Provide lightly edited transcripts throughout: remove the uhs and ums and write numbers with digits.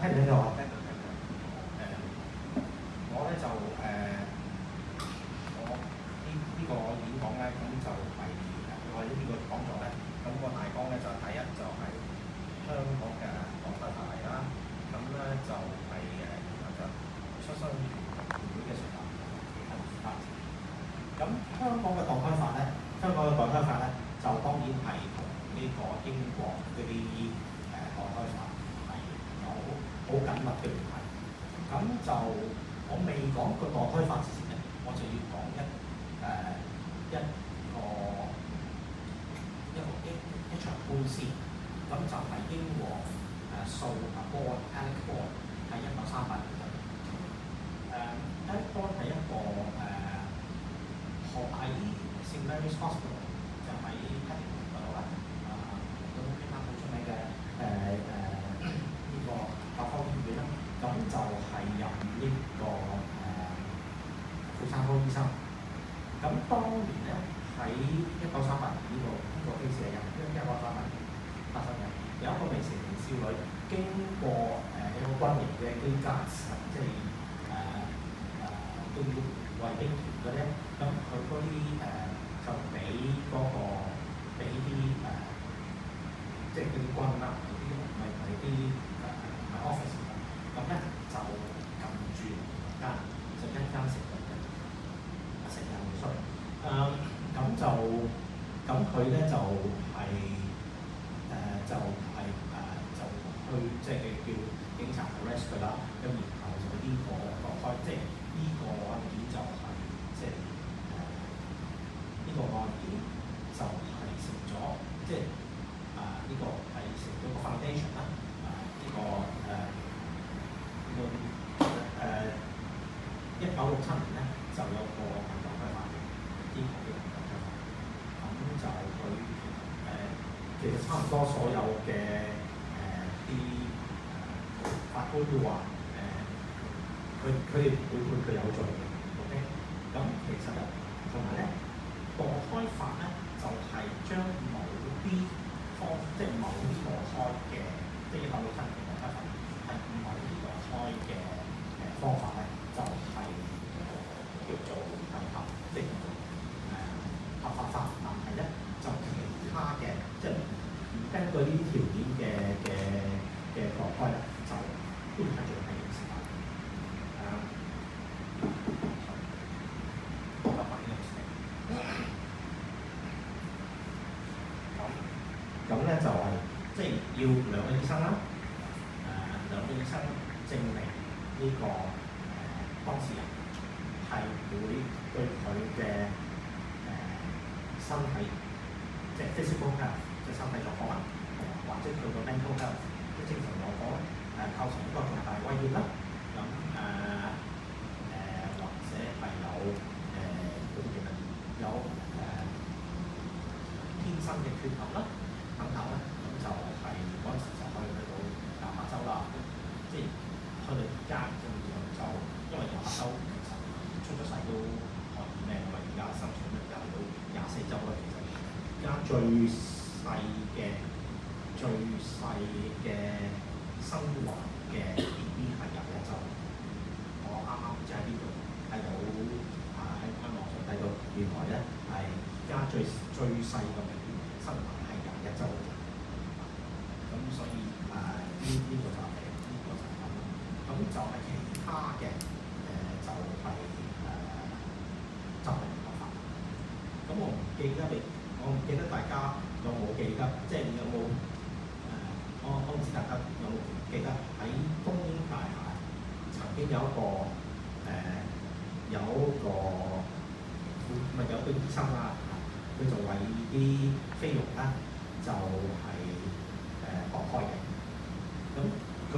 聽唔聽到啊？聽到。我咧就我呢個演講咧，咁就係我呢個講座咧，咁個大綱咧就第一就係香港嘅國際法例啦，咁咧就係然後就出生團會嘅成立其他發展。咁香港嘅墮胎法咧，就當然係同呢個英國嗰啲墮胎法係有好緊密嘅聯繫。咁就我未講個墮胎法之前咧，我就要講一場官司。咁就係英皇訴Alec Bourne 喺1938年嘅。Alec Bourne 係一個學喺 St Mary's Hospital， 就喺Paddington嗰度啦。咁佢啱好出名嘅呢個百科醫院啦。咁就係由呢個婦產科醫生。咁當年咧喺1938年呢個 case 係1938年發生嘅，有一個未成年少女經過一個軍營嘅機架，即係都要衛兵團嘅咧。咁佢嗰啲就俾啲即係嗰啲軍啦，嗰啲唔係啲office。咁咧就撳住就一間食人嘅咁佢咧就係就去即係叫警察 arrest 佢啦。咁然後就呢個墮胎，即係呢個案件就係即係呢個案件就係成咗，即係呢個係成咗個 foundation 啦。1967年咧就有個墮胎法，英國嘅墮胎法。咁就佢其實差唔多所有嘅啲法官都話佢哋唔會判佢有罪嘅。OK， 咁其實同埋咧墮胎法咧就係將某啲即係某啲墮胎嘅，即係1967年嘅墮胎法係某啲墮胎嘅方法咧就係叫做即係合法化，但係咧就其他嘅即係唔根據呢啲條件嘅墮胎咧，就都唔係做係刑事法。咁咧就係即係要兩個醫生啦，兩個醫生證明呢個當事人係會對佢嘅身體，即係 physical health， 即係身體狀況啦，或者佢個 mental health， 即係精神狀況構成一個重大威脅啦。咁或者係有天生嘅缺陷啦等等啦。咁就係嗰陣時就可以去到南亞洲啦。即係去到而家就因為南亞洲其實出咗世都可以命，因為而家生存率又到24週啦。其實而家最細嘅生還嘅 BB 係21週。我啱啱唔知喺邊度睇到喺網上睇到，原來咧係而家最細個 BB 生還係21週嘅。咁所以呢個就係咁。咁就係其他嘅就係就係合法。咁我唔記得大家有冇記得，即係有冇我唔知大家有冇記得喺東英大廈曾經有一個醫生啦，佢就為啲菲傭啦就係墮胎嘅。咁佢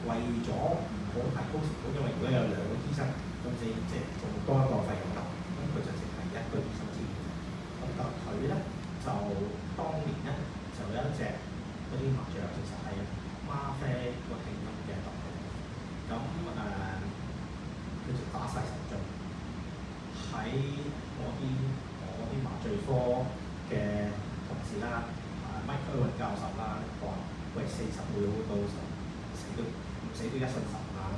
為咗唔好提高成本，因為如果有兩個醫生，咁即係仲多一個費用啦。咁佢就淨係一個醫生資源。咁但佢咧就當年咧就有一隻嗰啲麻醉藥，其實係嗎啡個氣音嘅毒品。咁佢就打晒神針。喺我啲麻醉科嘅同事啦，Mike Irwin 教授啦，話喂40秒到死都唔死都1信10啦。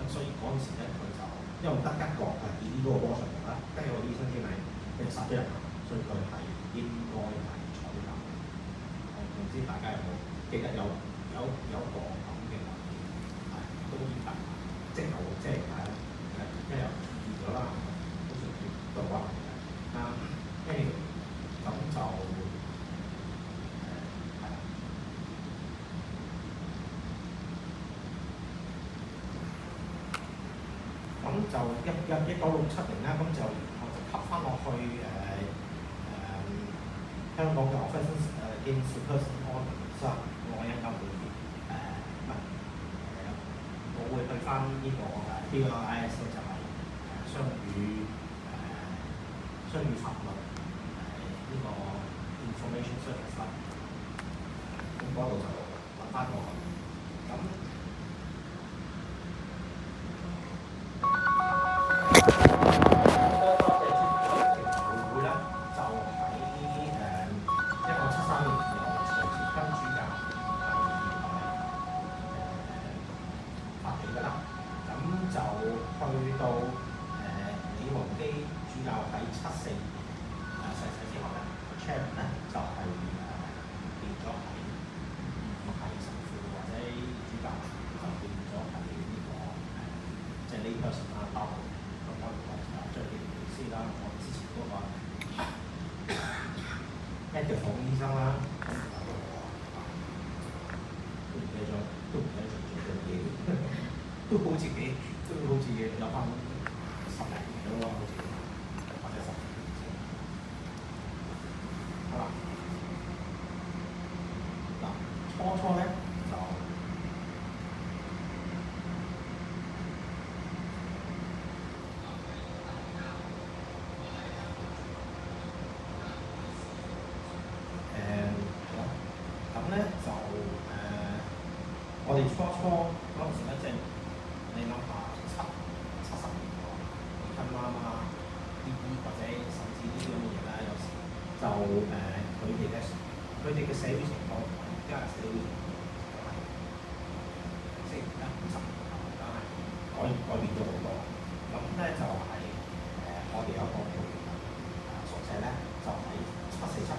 咁所以嗰陣時咧，佢就因為得一個係以呢個波上嚟啦，跟住我醫生傾偈，佢就殺咗人啦，所以佢係應該係採納。我唔知大家有冇記得有個咁嘅文件係都依法，即係一日完咗啦，都算叫到啊。anyway 咁就係啦。咁就1967年啦，咁就然後就吸翻落去香港嘅 Offences Against Persons Orders 我一陣間會我會去翻呢個PLIS 就係雙語法律呢個 information service 啦。咁嗰度就揾翻過去。咁嘅房醫生啦，都唔記得做嘢，都好似有翻10零年咗咯，好似或者10年。好啦，嗱初咧就我哋初嗰陣時咧，即係你諗下70年代，親媽媽、或者甚至呢啲咁嘅嘢啦，有時就佢哋嘅社會情況同而家嘅社會情況即係而家50年後而家係改變咗好多。咁咧就係我哋有一個宿舍咧，就喺74、75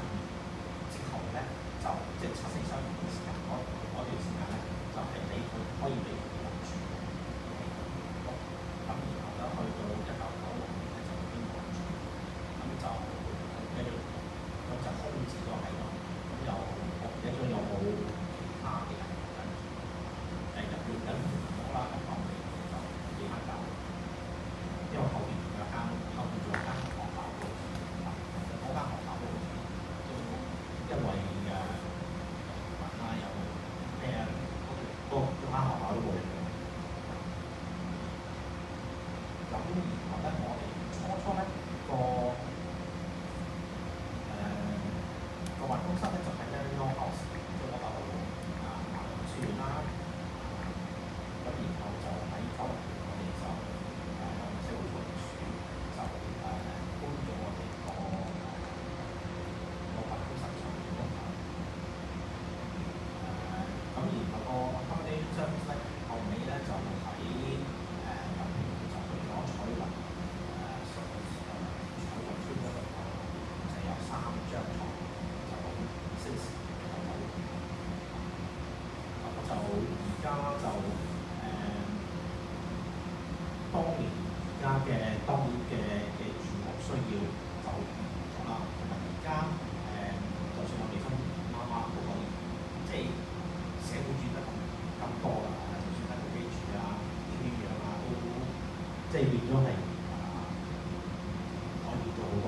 之後咧，就即係74、75嘅時間嗰段時間咧。就係可以俾佢哋入住嘅，咁然後咧去到1996年咧就已經入住，咁就空置咗喺度，咁又我唔記得咗有冇其他嘅人入邊緊咗啦，咁後面就幾間教，因為後邊仲有間學校嗰間學校都因為嗰間學校都冇人嘅。咁然後咧，我哋初咧個辦公室咧就喺咧 Law House，即係嗰度華人書院啦。咁然後就喺90年，我哋就社會福利署就搬咗我哋個辦公室上面嗰度。咁然後個accommodation service咧，後尾咧就喺就去咗彩雲村嗰度，就有3張床，就6小時咁就而家就當年嘅住屋需要就唔同啦，同埋而家就算我哋分媽媽嗰個，即係社會轉得咁多啦，就算喺屋企住啊、點樣啊，都即係變咗係改變咗好多。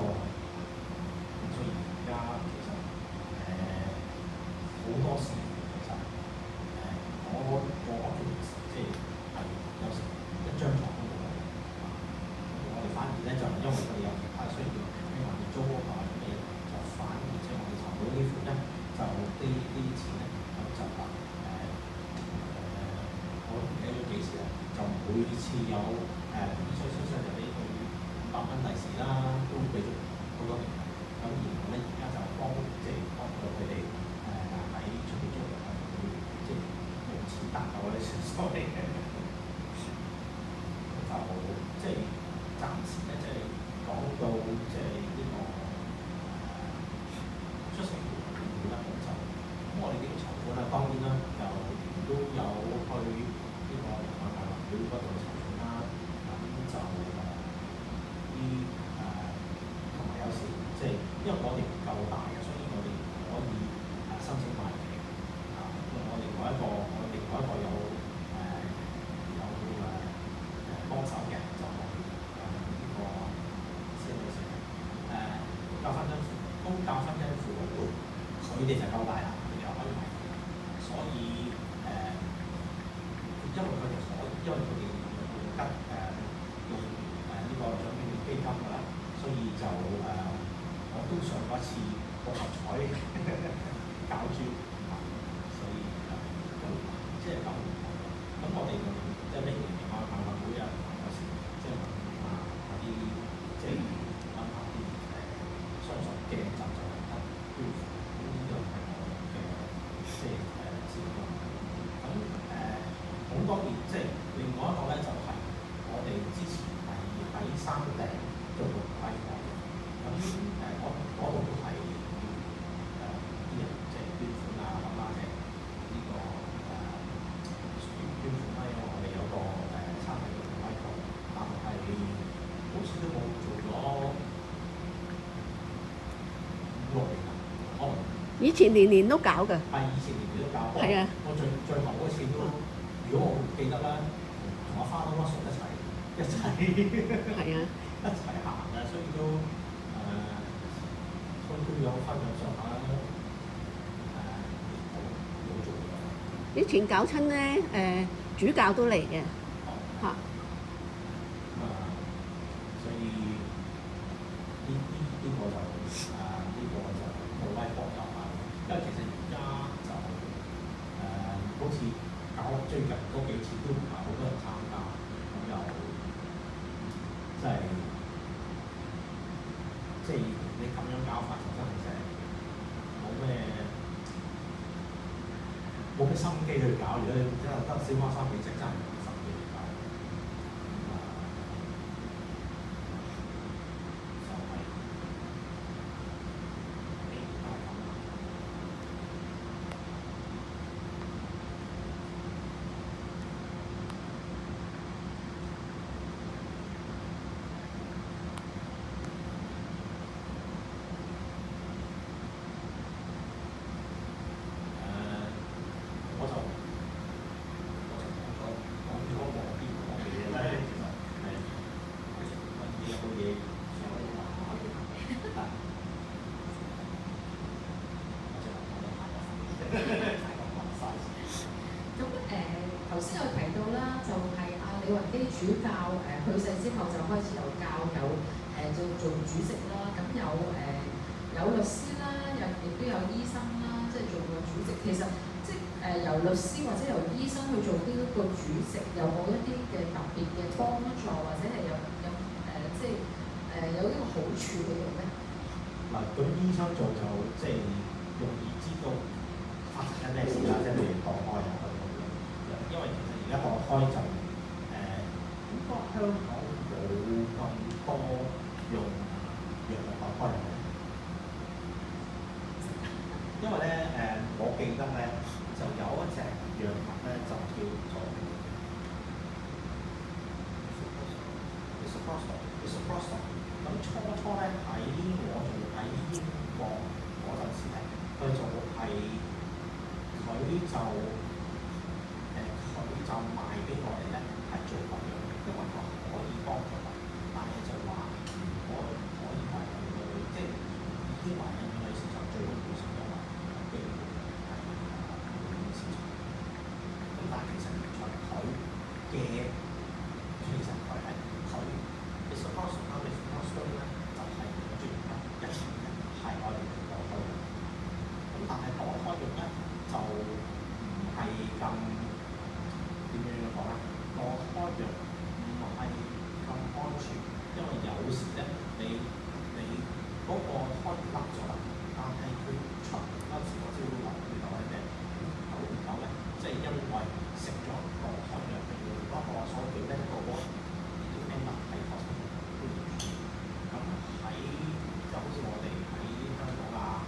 咁所以而家其實好多時其實我即係有時1張床都冇。我哋反而咧就因為佢哋有其他需要，譬如話要租屋啊啲嘢，就反而即係我哋籌到呢款咧，就呢啲錢咧，咁就話我唔記得咗幾時啦，就每次有啲衰就俾佢500蚊利是啦，都俾咗好多年。咁然後咧而家就幫到佢哋喺出邊租，即係用錢搭救咧，少少會嗰度籌款啦，咁就啲同埋有時即係因為我哋唔夠大嘅，所以我哋可以申請賣旗因為我另外一個有幫手嘅就係呢個先女士教婚姻公教婚姻輔導會，佢哋就夠大啦，佢哋又可以賣旗，所以因為佢哋用呢個獎券基金㗎啦，所以就我都上過一次六合彩攪珠所以即係咁我哋即係呢年辦會啊，有時即係問下啲即係諗下啲相熟嘅就得捐款，呢個係我嘅即係小眾。咁好多年即係另外一個咧，就係我哋之前係喺山頂做過規劃嘅，咁嗰度都係啲人即係捐款啊，或者呢個捐款啦，因為我哋有個山頂嘅規劃，但係好似都冇做咗5、6年啦，可能以前年年都搞㗎。係以前年年都搞，係啊，我最後嗰次都。如果我唔記得啦，同我花多多數一齊係啊，一齊行嘅，所以都都有分享上下冇做嘅。以前搞親咧，主教都嚟嘅嚇。所以呢個就冇威博有啊，因為其實而家就好似。最近嗰幾次都唔係好多人參加，咁又即係你咁樣搞法，就真係冇咩心機去搞。如果你真係得小花三幾隻，真係冇心機去搞。頭先有提到啦，就係李雲基主教去世之後就開始由教友做主席啦，咁有律師啦，亦都有醫生啦，即係做過主席。其實即係由律師或者由醫生去做呢一個主席，有冇一啲嘅特別嘅幫助，或者係有即係有呢個好處嘅咧？嗱，咁醫生做就即係容易知道發生緊咩事啦，即係譬如墮胎啊嗰啲。因為其實而家墮胎就應該香港冇咁多用藥物墮胎嘅，因為咧我記得咧就有一隻藥物咧就叫做 Misoprostol。咁初咧喺我仲喺英國嗰陣時咧，佢就賣俾我哋咧係做咁樣嘅，因為佢可以幫佢哋，但係就話如果可以懷孕嘅女，即係已經懷孕嘅女士就最好唔好食，因為有機會係會影市場。咁但係其實佢Misoprostol咧就係專門一錢嘅，係我哋墮胎嘅。咁但係墮胎藥咧就唔係咁。點樣講咧？墮胎藥唔係咁安全，因為有時咧，你嗰個胎甩咗啦，但係佢出嗰陣時，我知道會留喺咩？久唔久咧，即係因為食咗墮胎藥，譬如嗰個所謂嘅呢個end係發生都唔算。咁喺就好似我哋喺香港啊、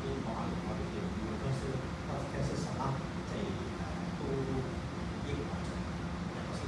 英國啊，我哋叫 University of Texas 啦，即係都。英文就有先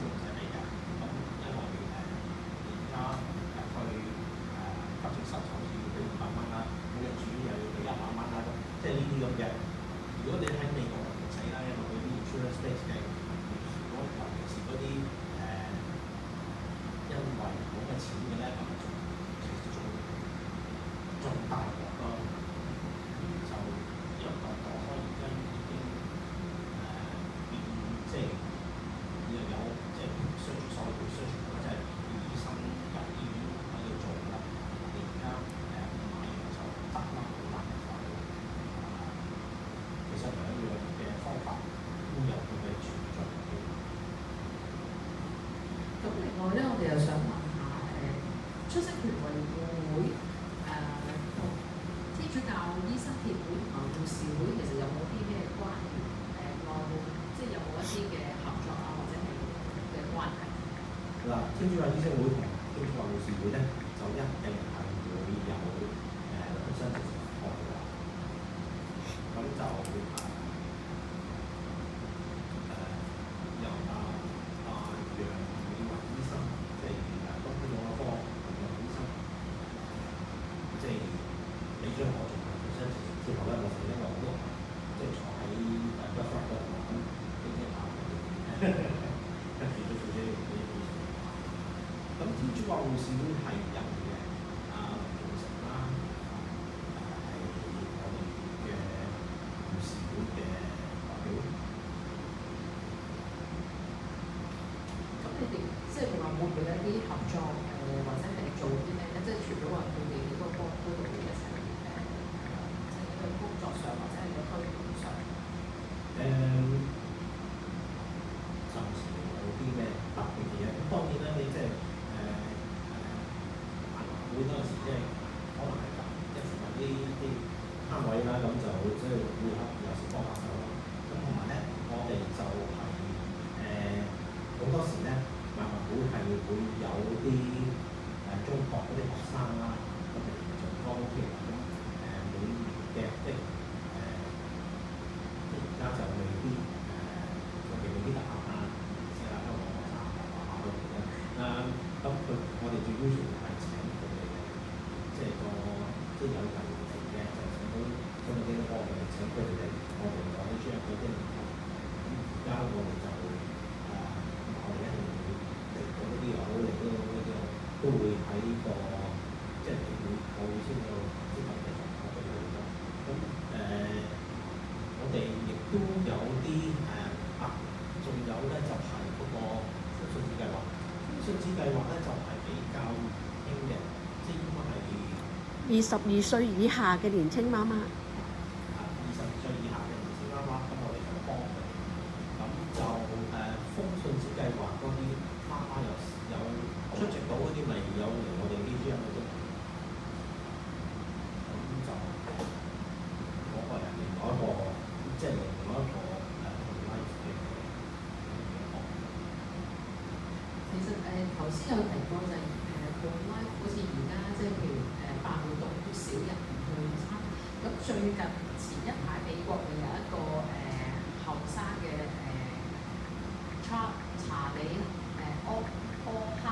另外咧，我哋又想問下出生權維護會同天主教醫生協會同埋護士會其實有冇啲咩關聯？內部即係有冇一啲嘅合作啊，或者係嘅關係？嗱，天主教醫生會同天主教護士會咧，就一定係會有出生直接學嘅，咁就由楊美雲醫生，即係東區腦科楊醫生，即係你將我做出生直接之後咧，我就因為我都即係坐喺不法嗰度咁傾傾下嘅，跟住都做咗啲嘢。咁天主教護士會係有嘅，林建成啦，係我哋嘅護士會嘅代表。咁你哋即係話會唔會有一啲合作或者係做啲咩咧？即係除咗話佢哋嗰個幫嗰度一齊即係喺工作上或者係個推廣上。暫時冇啲咩特別嘅嘢。咁當然啦，你即係會嗰陣時，即係可能係一時有啲攤位啦，咁就即係會有時幫下手啦。咁同埋咧，我哋就係好多時咧，萬物會係會有啲中學嗰啲學生啦，咁嚟做 volunteer 咁每年嘅即係而家就未必未必得閒啦，先啦香港學生學校嗰邊咧。咁我哋最 usual 係請佢哋即係即係有人嚟嘅，就請到中國基督科嘅請佢哋嚟，我哋講啲專業嗰啲唔同。咁而家我哋就我哋一定會嚟到嗰啲又好，嚟到嗰啲都會喺個即係會先到啲特別同學俾佢哋咯。咁我哋亦都有啲仲有咧就係嗰個寬信子計劃。寬信子計劃咧就係比較輕嘅，即係應該係22歲以下嘅年青媽媽。22歲以下嘅年青媽媽，咁我哋就幫佢。咁就寬信子計劃嗰啲媽媽有出席到嗰啲，咪有嚟我哋 AGM 嗰啲。咁就嗰個係另外一個，即係另外一個life 嘅。其實頭先有提過就係life 好似而家即係譬如辦活動都少人去參。咁最近前一排美國咪有一個後生嘅查理柯克，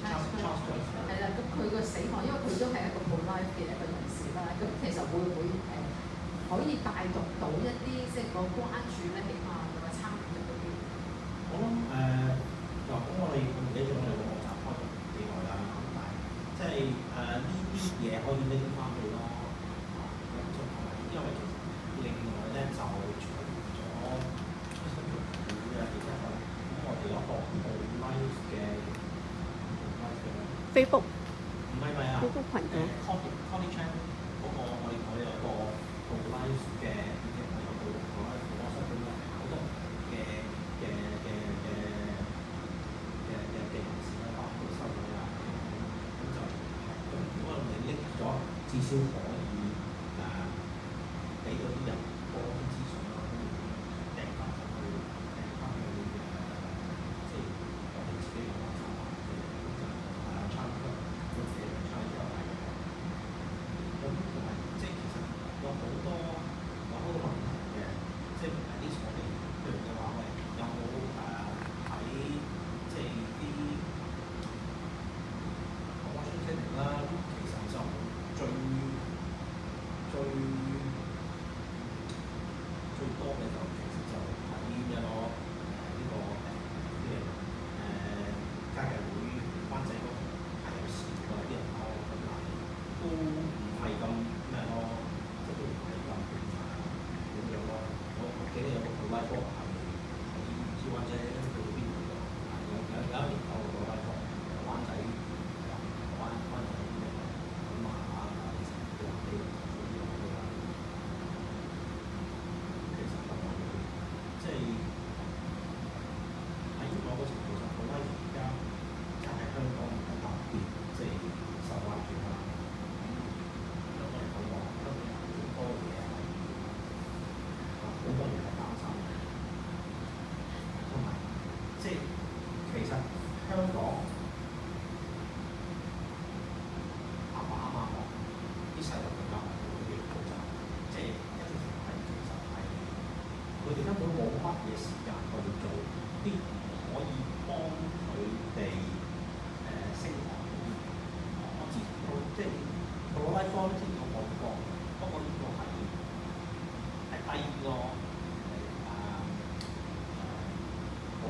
係啦，咁佢個死亡，因為佢都係一個 pro-life 嘅一個人士啦。咁其實會唔會可以帶動到一啲即係個關注咧？起碼同埋參與嗰啲。我諗咁我哋唔記得咗我哋個網站開咗幾耐啦，咁但係即係呢啲嘢可以拎翻去咯。咁同埋因為其實另外咧就除咗出生權會啊，其實咁我哋有一個 pro-life 嘅 Facebook 唔係啊 Facebook 群組。Connie Chan 嗰個我哋有個 pro-life 嘅，即係我有個 pro-life 我相信係好多嘅人士啦，包括修女啊，咁就咁如果你拎咗，至少可以俾嗰啲人多啲資訊啦，咁掟翻上去，即係我哋自己嘅網站啊，參與或者參與咗大嘅。咁同埋即係其實有好多問題嘅，即係呢啲我哋譬如嘅話，喂有冇喺即係啲promotion training 啦，咁其實就最多嘅就其實就喺一個呢個啲人家計會灣仔嗰度係有時個啲人咯，咁但係都唔係咁咩咯，即係都唔係咁點樣咯。我記得有個 pro-life 係喺唔知灣仔去到邊度㗎，有一年有個 pro-life 灣仔灣仔嗰邊咁啊以前佢話俾嗰啲人去啦。其實就即係喺某個程度上，pro-life而家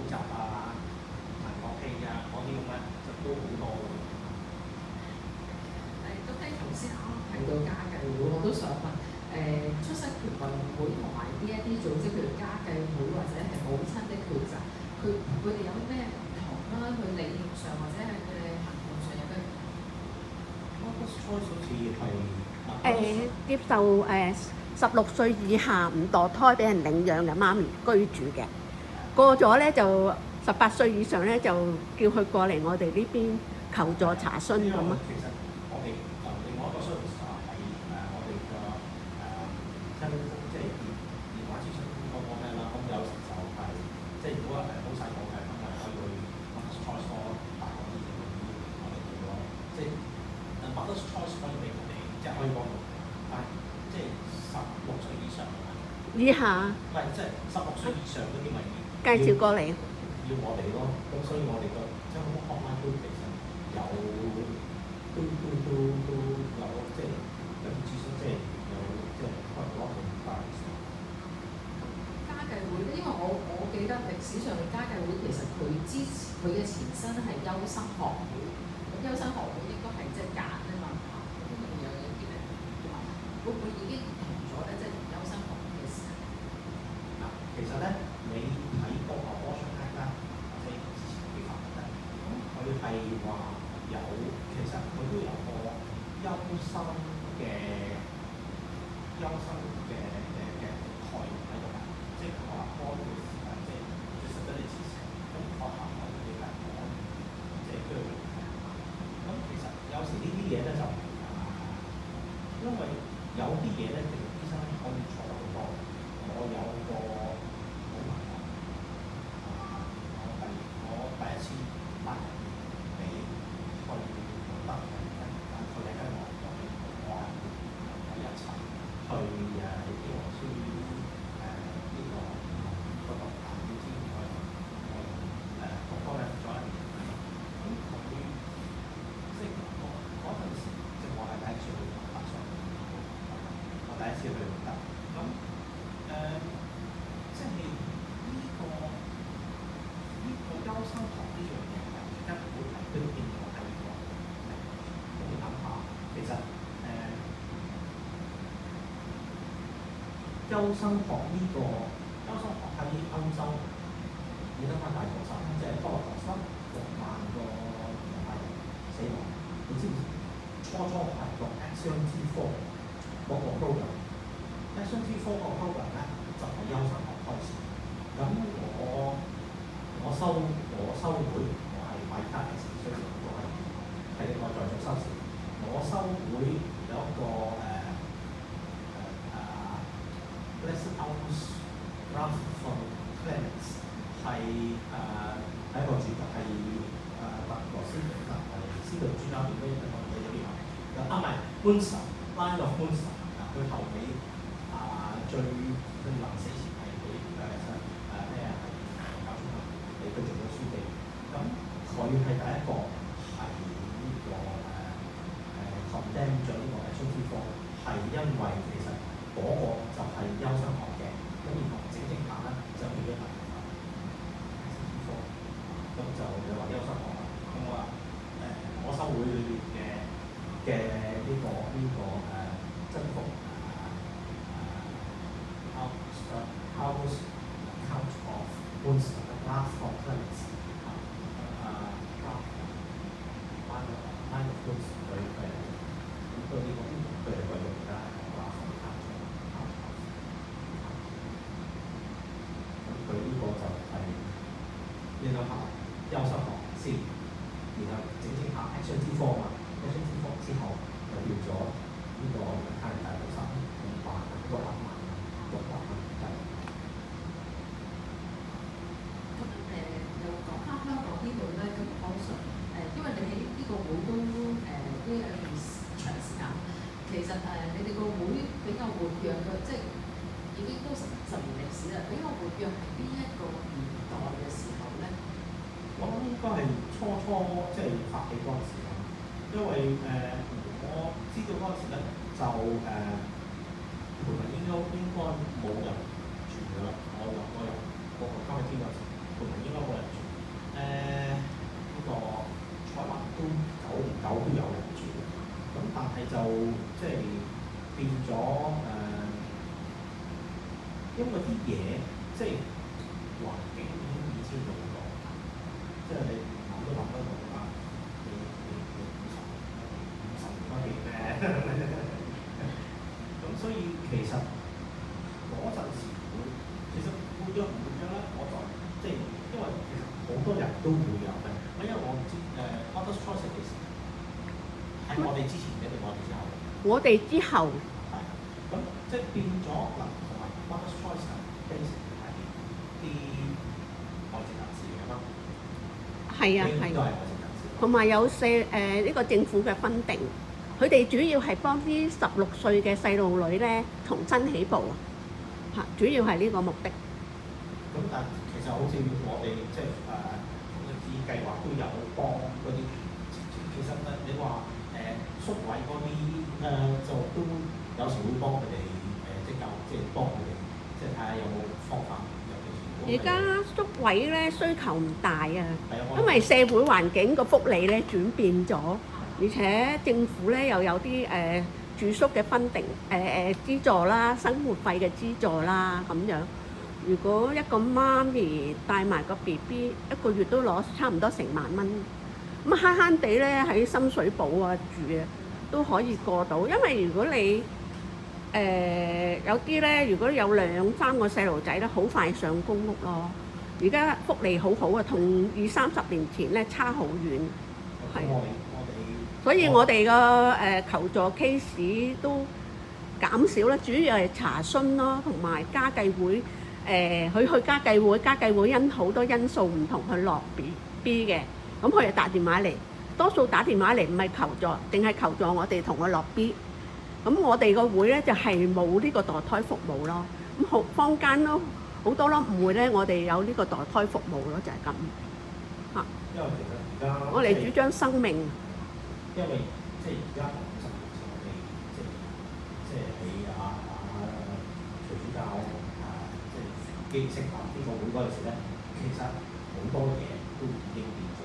集啊、文學戲啊嗰啲咁咧，就都好多嘅。咁喺頭先啱啱提到家計會，我都想問出生權運動會同埋呢一啲組織，譬如家計會或者係母親的抉擇，佢哋有咩唔同啦？佢理念上或者係佢哋行動上有咩唔同Mother's Choice 好似係接受16歲以下唔墮胎俾人領養嘅媽咪居住嘅，過咗咧就18歲以上咧就叫佢過嚟我哋呢邊求助查詢咁啊。其實我哋另外一個 service 就係我哋個即係電話諮詢嗰個咩啦，咁有時就係即係如果係好細個嘅，咁就可以去 Mother's Choice 大個啲嘅我哋叫咯，即係 Mother's Choice 可以俾佢哋即係可以幫到，但係即係16歲以上以下唔係即係16歲以上嗰啲咪介紹過嚟。要我哋咯，咁所以我哋個將個 online 都其實有都有即係有啲諮詢，即係有即係可能攞到500。家計會咧，因為我記得歷史上嘅家計會其實佢嘅前身係優生學會，咁優生學會應該係即係揀啊嘛嚇，咁仲有啲咩同埋會唔會已經唔同咗咧？即係同優生學會嘅時候。嗱，其實咧你睇個 abortion act 啦，或者之前啲法律咧，咁佢係話有其實佢都有個優生嘅概念喺度嘅，即係佢話幫佢即係 disabilities，咁學校可以俾人講，即係都要咁其實有時呢啲嘢咧就因為有啲嘢咧，其實醫生可以做好多。我有個好朋友，我第一次帶人俾去得嘅，但佢哋跟我一齊去希望書呢個嗰個大標籤各方面咗一年，咁佢即係嗰陣時，即係我係第一次去北上，我第一次去得咁。即係呢個優生學呢樣嘢係根本係都變咗係一個咁你諗下，其實優生學呢個優生學喺歐洲，你諗下大屠殺，即係多羅多生6萬個猶太人死亡，你知唔知？初係個 Action T4嗰個 program。Action T4嗰個 program 咧就係優生學開始。咁我收會，我係買卡嘅時，所以我係我在做收視。我收會有一個Blessed Hours Ralph von Clemens 係一個主角，係德國司教專家點樣喺度喺呢邊啊？唔係 Munster Line of Munster 佢後尾最臨死前係俾咩係教宗啊？佢做咗書記，咁佢係第一個係呢個condemn 咗呢個 Action T4，係因為其實嗰個就係優生學嘅，咁然後整下咧就變咗大屠殺 Action T4，咁就你話優生學啦，咁我話我收會裏邊嘅呢個征服。House Count of Munster Ralph von Clemens Line of Munster 佢咁呢個佢係為咗而家 Ralph von Clemens 咁佢呢個就係你諗下優生學先，然後整下 Action T4嘛 ，Action T4之後就變咗呢個猶太人大屠殺5萬6萬6萬蚊計。又講翻香港呢度咧，咁我想因為你喺呢個會都都有段長時間，其實你哋個會比較活躍嘅，即係已經都10年歷史啦。比較活躍係邊一個年代嘅時候咧？我諗應該係初即係發起嗰陣時啦，因為我知道嗰陣時咧就培文應該冇人住㗎啦，我入嗰個交易天嗰陣時，培文應該冇人住，即係變咗因為啲嘢即係環境已經到咗，即係你諗都諗得到啦。你50年都幾咩？咁所以其實嗰陣時其實活躍唔活躍咧，我就即係因為其實好多人都會有嘅。因為我唔知Author's Choice 其實喺我哋之前定我哋之後？我哋之後係咁即係變咗嗱，同埋 Author's Choice 係 basic 係啲外籍人士嘅嘛。係啊係，都係外籍人士。同埋有呢個政府嘅分定，佢哋主要係幫啲16歲嘅細路女咧重新起步啊！嚇，主要係呢個目的。咁但其實好似我哋即係啲計劃都有幫嗰啲，其實你話宿位嗰啲就都有時會幫佢哋即係幫佢哋，即係睇下有冇方法。而家宿位咧需求唔大啊，因為社會環境個福利咧轉變咗，而且政府咧又有啲住宿嘅分定資助啦、生活費嘅資助啦咁樣。如果一個媽咪帶埋個 BB，一個月都攞差唔多成萬蚊，咁慳慳地咧喺深水埗啊住啊都可以過到。因為如果你有啲咧，如果有2、3個細路仔咧，好快上公屋咯。而家福利好好啊，同20-30年前咧差好遠，係。所以我哋個求助 case 都減少啦，主要係查詢咯，同埋家計會佢去家計會因好多因素唔同去落 B 嘅，咁佢就打電話嚟，多數打電話嚟唔係求助，定係求助我哋同佢落 B。咁我哋個會咧就係冇呢個墮胎服務咯。咁好坊間都好多咯，唔會咧，我哋有呢個墮胎服務咯，就係咁嚇。因為其實而家我哋主張生命。因為即係而家同50年前我哋即係喺徐主教即係成立呢個會嗰陣時咧，其實好多嘢都已經變咗。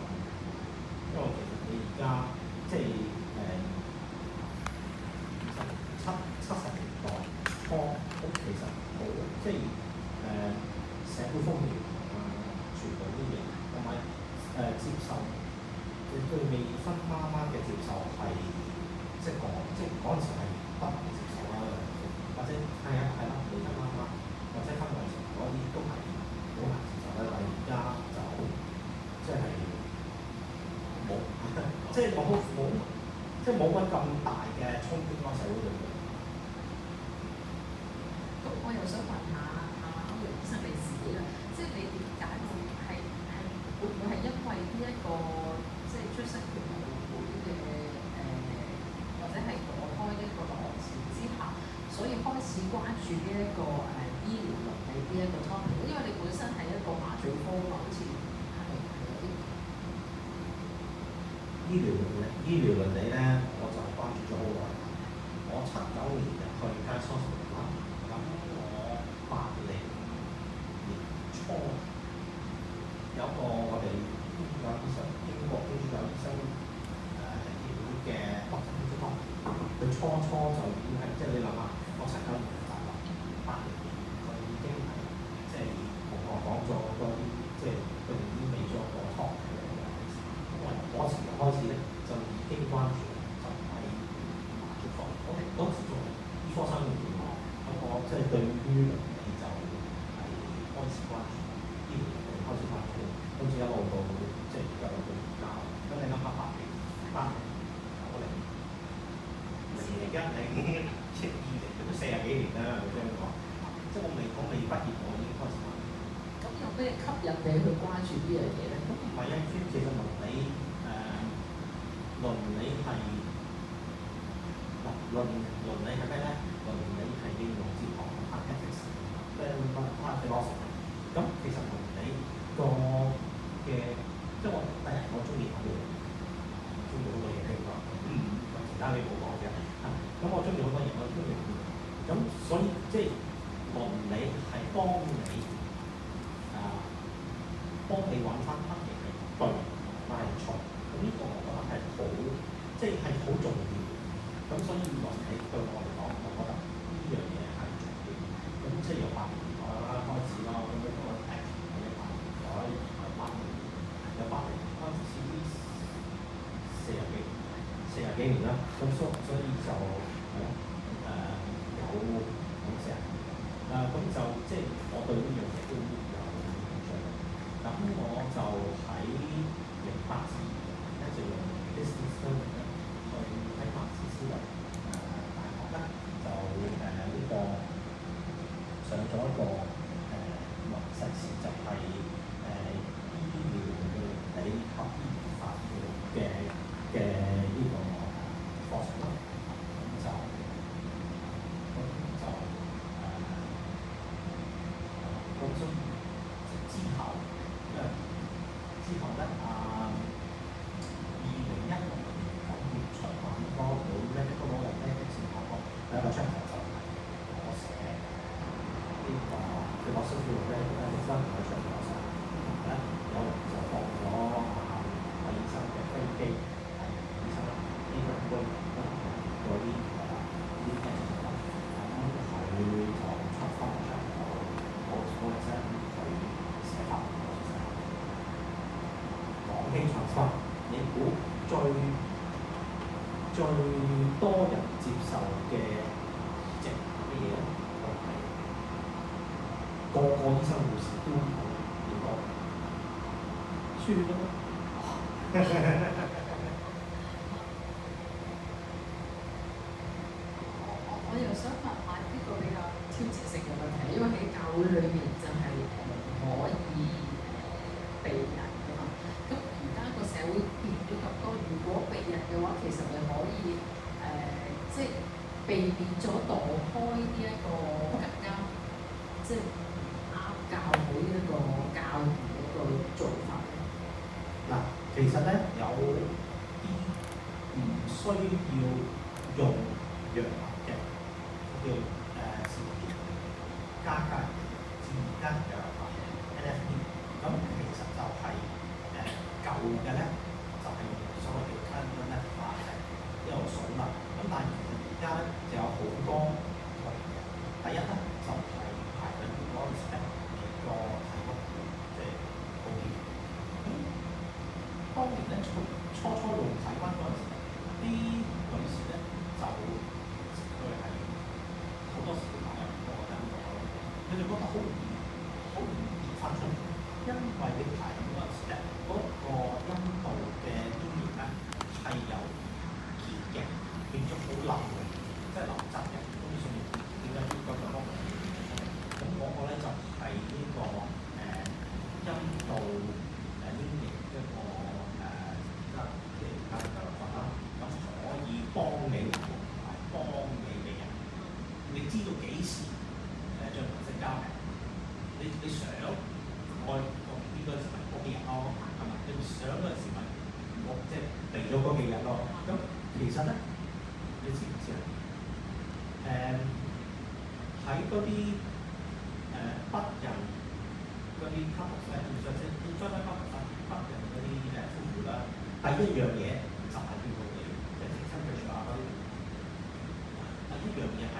因為其實你而家即係70年代初，咁其實好即係社會風氣全部啲嘢，同埋接受對未婚媽媽嘅接受係即係嗰陣時係不能接受啦，或者係啦，未婚媽媽或者婚外情嗰啲都係好難接受啦。但係而家就即係冇乜咁大嘅衝擊咯，社會裏面。咁我又想問下歐陽醫生你自己啦，即係你點解會唔會係因為呢一個即係出生權利會嘅或者係墮胎呢一個浪潮之下，所以開始關注呢一個醫療倫理呢一個 topic？因為你本身係一個麻醉科嘛，好似係有啲醫療倫理咧，我就關注咗好耐。我79年入去加蘇士蘭，咁我80年初有個我哋有醫生，英國有醫生協會嘅國際醫生，佢初就已經係即係你諗下，我79年入嚟80年，佢已經係即係同我講咗嗰啲，即係佢哋已經未咗個湯嘅嘢。因為嗰時開始咧，就已經關注就係麻醉科。我哋嗰時做醫科生嘅時候，我即係對於倫理就係開始關注，醫療倫理開始關注，跟住一路到即係而家到而家。咁你諗下80年、90年、2010、2020都40幾年啦，咁樣講。即係我未畢業，我已經開始關注。咁有咩吸引你去關注呢樣嘢咧？唔係啊，其實倫理係倫理係咩咧？倫理係應用哲學 ethics， 即係philosophy。咁其實倫理個嘅，即係我第一我中意講嘢，中意好多嘢聽講。其他你冇講嘅。咁我中意好多嘢，我中意講嘢。咁所以即係倫理係幫你揾翻乜嘢係對，乜係錯。咁呢個我覺得係好，即係好重要。咁所以論起對我嚟講，我覺得呢樣嘢係重要。咁即係由80年代啦開始啦，咁樣講誒喺80年代、80年開始啲40幾年啦。咁所以就係咯有咁成咁就即係我對呢樣嘢都有興趣。咁我就喺08至20咧就用 distance learning 咧去喺曼徹斯特大學咧就呢個上咗一個碩士就係醫療倫理及醫療法嘅呢個課程啦。咁就之後咧2016年9月出版嗰本 Medical Law and Ethics 學科第一個 chapter 就係我寫呢個philosophy of ethics 嘅 chapter 咧，有人就放咗韋醫生嘅飛機，醫生呢個杯嗰啲嘢啦，咁佢就出翻個 chapter，我即係佢寫法。講起傳翻，你估最多人接受嘅移植係乜嘢咧？個醫生護士都點講？輸咗咩？我又想問下呢個比較挑戰性嘅問題，因為喺教會裏面就係可以避孕㗎嘛。咁而家個社會變咗咁多，如果避孕嘅話，其實咪可以即係避免咗墮胎呢一個更加即係啱教會呢個教義嗰個做法咧。嗱，其實咧有啲唔需要用藥物嘅，叫自然加藥物 NFP。咁其實就係舊嘅咧，就係用所謂嘅 carbon 咧一路水物。咁但係其實而家咧就有好多唔同嘅。第一咧就係排緊嗰個 spec 個體溫，即係好啲。咁當年咧初用體溫嗰陣時，啲女士咧就佢係好多時會有個陰道咯，佢就覺得好唔易發出，因為你排緊嗰陣時咧，嗰個陰道嘅黏液咧係有結嘅，變咗好流嘅，即係流質嘅，咁所以點解呢個就幫佢？咁嗰個咧就係呢個陰道黏液一個即係而家嘅法啦，咁可以幫你同埋幫你嘅人，你知道幾時進行性交嘅？你想愛個 B 嗰陣時咪嗰幾日咯，係咪？你想嗰陣時咪我即係嚟咗嗰幾日咯。咁其實咧，你知唔知啊？喺嗰啲不孕嗰啲 couple 咧，其實即係將一 couple 不孕嗰啲夫婦啦，第一樣嘢就係叫佢哋即係親佢住下嗰啲。第一樣嘢喺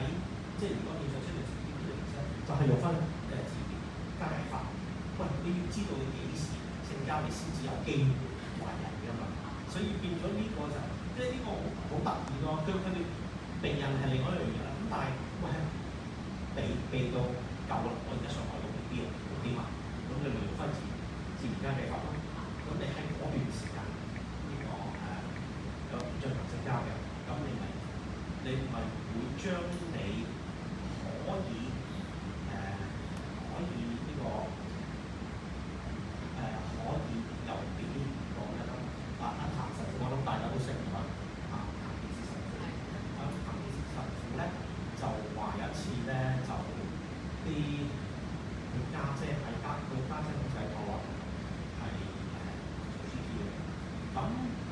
即係如果你想出嚟自己呢個其實就係用翻治療加埋法。喂，你要知道你幾時性交，你先至有機會懷孕㗎嘛。所以變咗呢個就即係呢個好得意咯。佢哋避孕係另外一樣嘢啦。咁但係喂避到夠啦，我而家上海用 B 用啲嘛，咁你咪用翻自然加嘅法咯。咁你喺嗰段時間呢個有進行性交嘅，咁你咪會將你可以呢個可以由邊講咧？行神父我諗大家都識㗎啦，行電視神父。行電視神父咧就話有一次咧就啲佢家姐咁細個啊，係做 GP 嘅，咁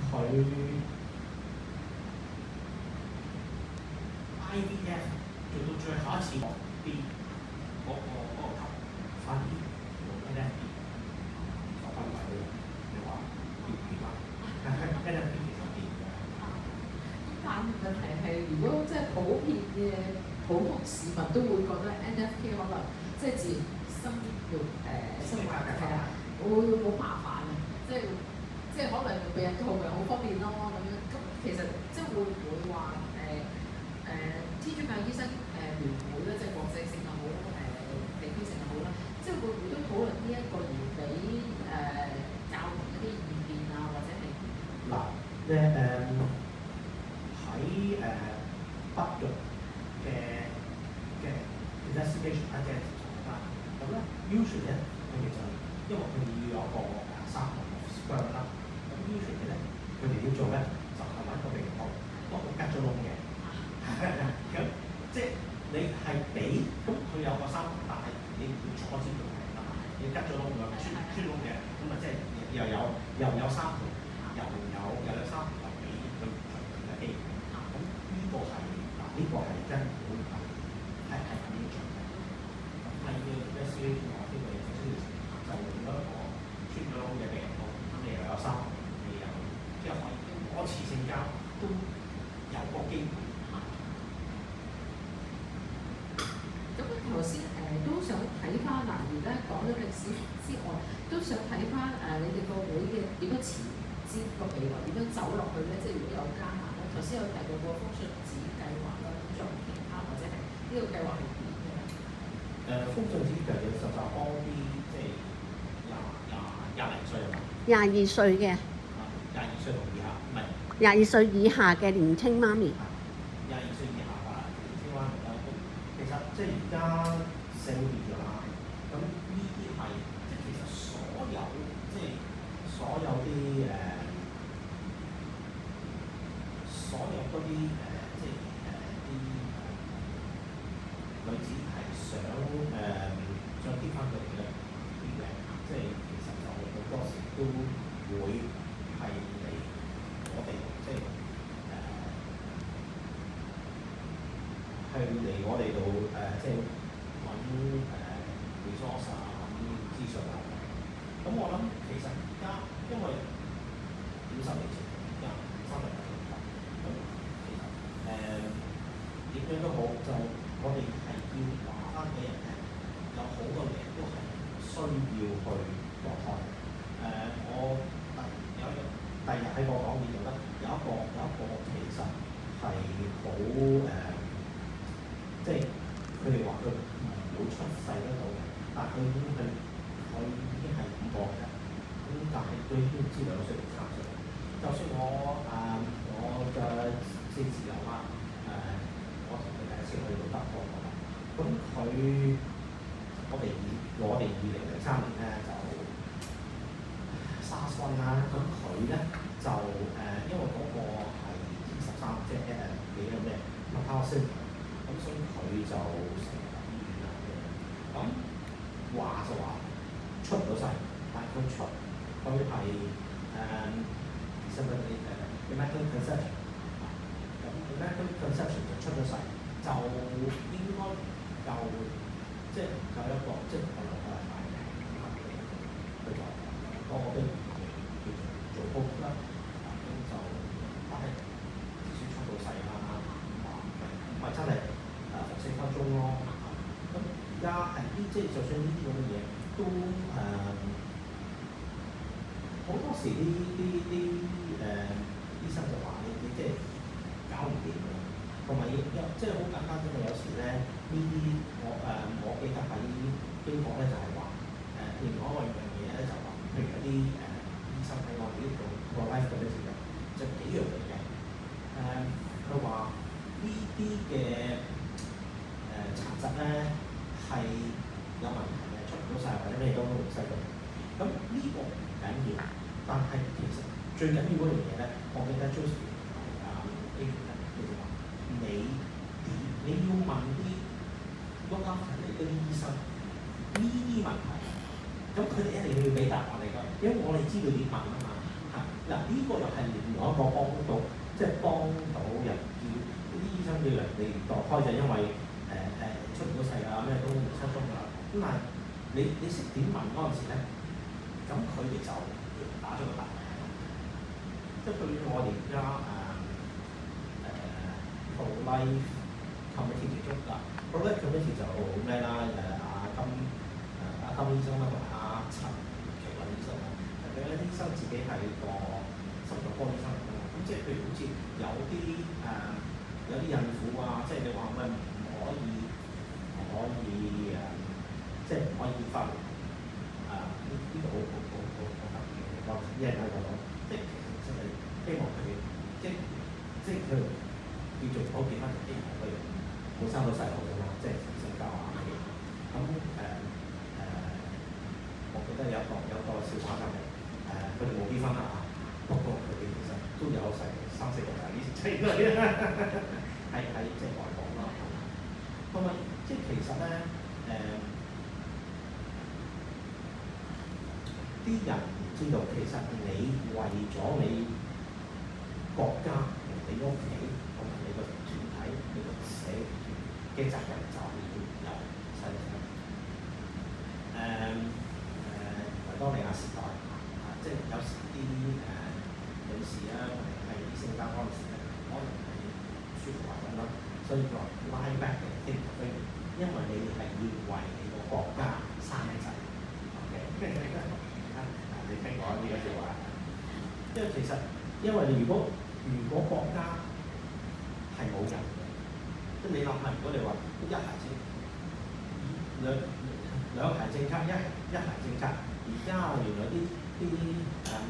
佢IVF 做到最後一次落 B 嗰個球發現用 NFP 就分位嘅，你話掂唔掂啊？NFP 其實掂嘅。但問題係係如果即係普遍嘅普通市民都會覺得 NFK 可能即係自然生活係啊，會好麻煩啊，即係可能避孕套咪好方便咯咁樣。咁其實即係會唔會話天主教醫生聯會咧，即係國際性又好地區性又好啦，即係會唔會都討論呢一個而俾教廷一啲意見啊，或者係嗱喺北約嘅 investigation 即係調查啦，咁咧 usually 咧佢哋就因為佢哋要有一個sample of sperm 啦，咁 usually 咧佢哋要做咧就係揾個病毒嗰個吉咗窿嘅，咁即係你係俾咁佢有個sample，但係你唔會阻止佢係㗎嘛，你吉咗窿嘅穿窿嘅，咁啊即係又有sample，又有sample又俾佢嘅機。咁呢個係呢個係真本係咁樣做嘅。咁喺呢個 investigation 呢個嘢就用咗一個穿咗窿嘅病毒，咁你又有sample，你又即係可以嗰次性交都有個機會。咁頭先都想睇翻嗱，而家講咗歷史之外，都想睇翻你哋個會嘅點樣前瞻個未來點樣走落去咧？即係如果有加埋咧，頭先有提到個風信子計劃啦，咁仲有其他或者係呢個計劃係點嘅咧？風信子計劃就幫啲即係廿零歲係嘛22歲嘅， 22歲同以下，唔係22歲以下嘅年青媽咪。 22歲以下㗎年青媽咪啦。咁其實即係而家社會變咗啦，咁呢啲係即係其實所有即係所有啲所有嗰啲即係啲女子係想結翻佢哋嘅啲嘅，即係其實就好多時都會係嚟我哋即係去嚟我哋度即係揾resource 啊，揾資訊啊。咁我諗其實而家因為50年前而家30年前，咁其實點樣都好，就我哋係要話翻俾人聽，有好多嘢都係需要去墮胎。我第日喺個講義度咧，有一個其實係好即係佢哋話佢唔會出世得到嘅，但係佢已經係5個嘅，咁但係佢已經唔知2歲定3歲。就算我嘅先自由啦，我同佢第一次去到德國啦，咁我哋2003年咧就SARS-1啦，咁佢咧就因為嗰個係13即係幾個咩Mauthausen，咁所以佢就成日入醫院啦咁。話就話出唔到世，但係佢係immaculate conception，咁 immaculate conception 就出咗世，就應該夠即係夠一個即係夠6個禮拜嘅，佢就我都叫做報告啦，咁就但係至少出到世啦，唔係真係4分鐘咯。咁而家即係就算呢啲咁嘅嘢都好多時啲醫生就話你即係搞唔掂㗎，同埋即係好簡單啫嘛。有時咧呢啲我記得喺英國咧就係話另外一樣嘢咧就話，譬如有啲醫生喺我哋呢度個 life 嗰啲時候就幾樣嘢嘅。佢話呢啲嘅殘疾咧係有問題嘅，出唔到世或者咩都唔使到。咁呢個唔緊要，但係其實最緊要嗰樣嘢咧，我記得 Joseph 同A 咧，佢就話你要問啲 look after 你嗰啲醫生呢啲問題，咁佢哋一定要俾答案你㗎，因為我哋知道點問啊嘛。嗱呢個又係另外一個幫到，即係幫到人叫啲醫生叫人哋墮胎就因為出唔到世啊，咩都唔出鐘㗎。咁但係你識點問嗰陣時咧，咁佢哋就打咗個答案。即係對於我哋而家 Pro-Life Committee 其中嗱 Pro-Life Committee 就咩啦？金醫生啦，同埋陳其倫醫生啦。佢咧醫生自己係個腎臟科醫生嚟㗎嘛。咁即係譬如好似有啲孕婦啊，即係你話喂唔可以即係唔可以發呢個好特別嘅地方。一陣間就講，即係其實真係希望佢哋即係佢叫做好健康，就希望佢哋冇生到細路㗎嘛，即係性交啊乜嘢。咁我記得有一個笑話就係佢哋冇結婚啦，不過佢哋其實都有成3、4個仔出嚟喺即係外國啦。同埋即係其實咧啲人唔知道，其實你為咗你國家、你屋企同埋你個團體、你個社團嘅責任就係要有細路仔。維多利亞時代即係有時啲女士啊，或者係啲性交嗰陣時咧，可能係舒服咁啦，所以話 lie back 嘅 think of it， 因為你係要為你個國家生仔。OK， 你聽我呢個説話，因為其實因為如果國家係冇人嘅，即係你諗下，如果你話一孩政兩孩政策，一孩政策，而家原來啲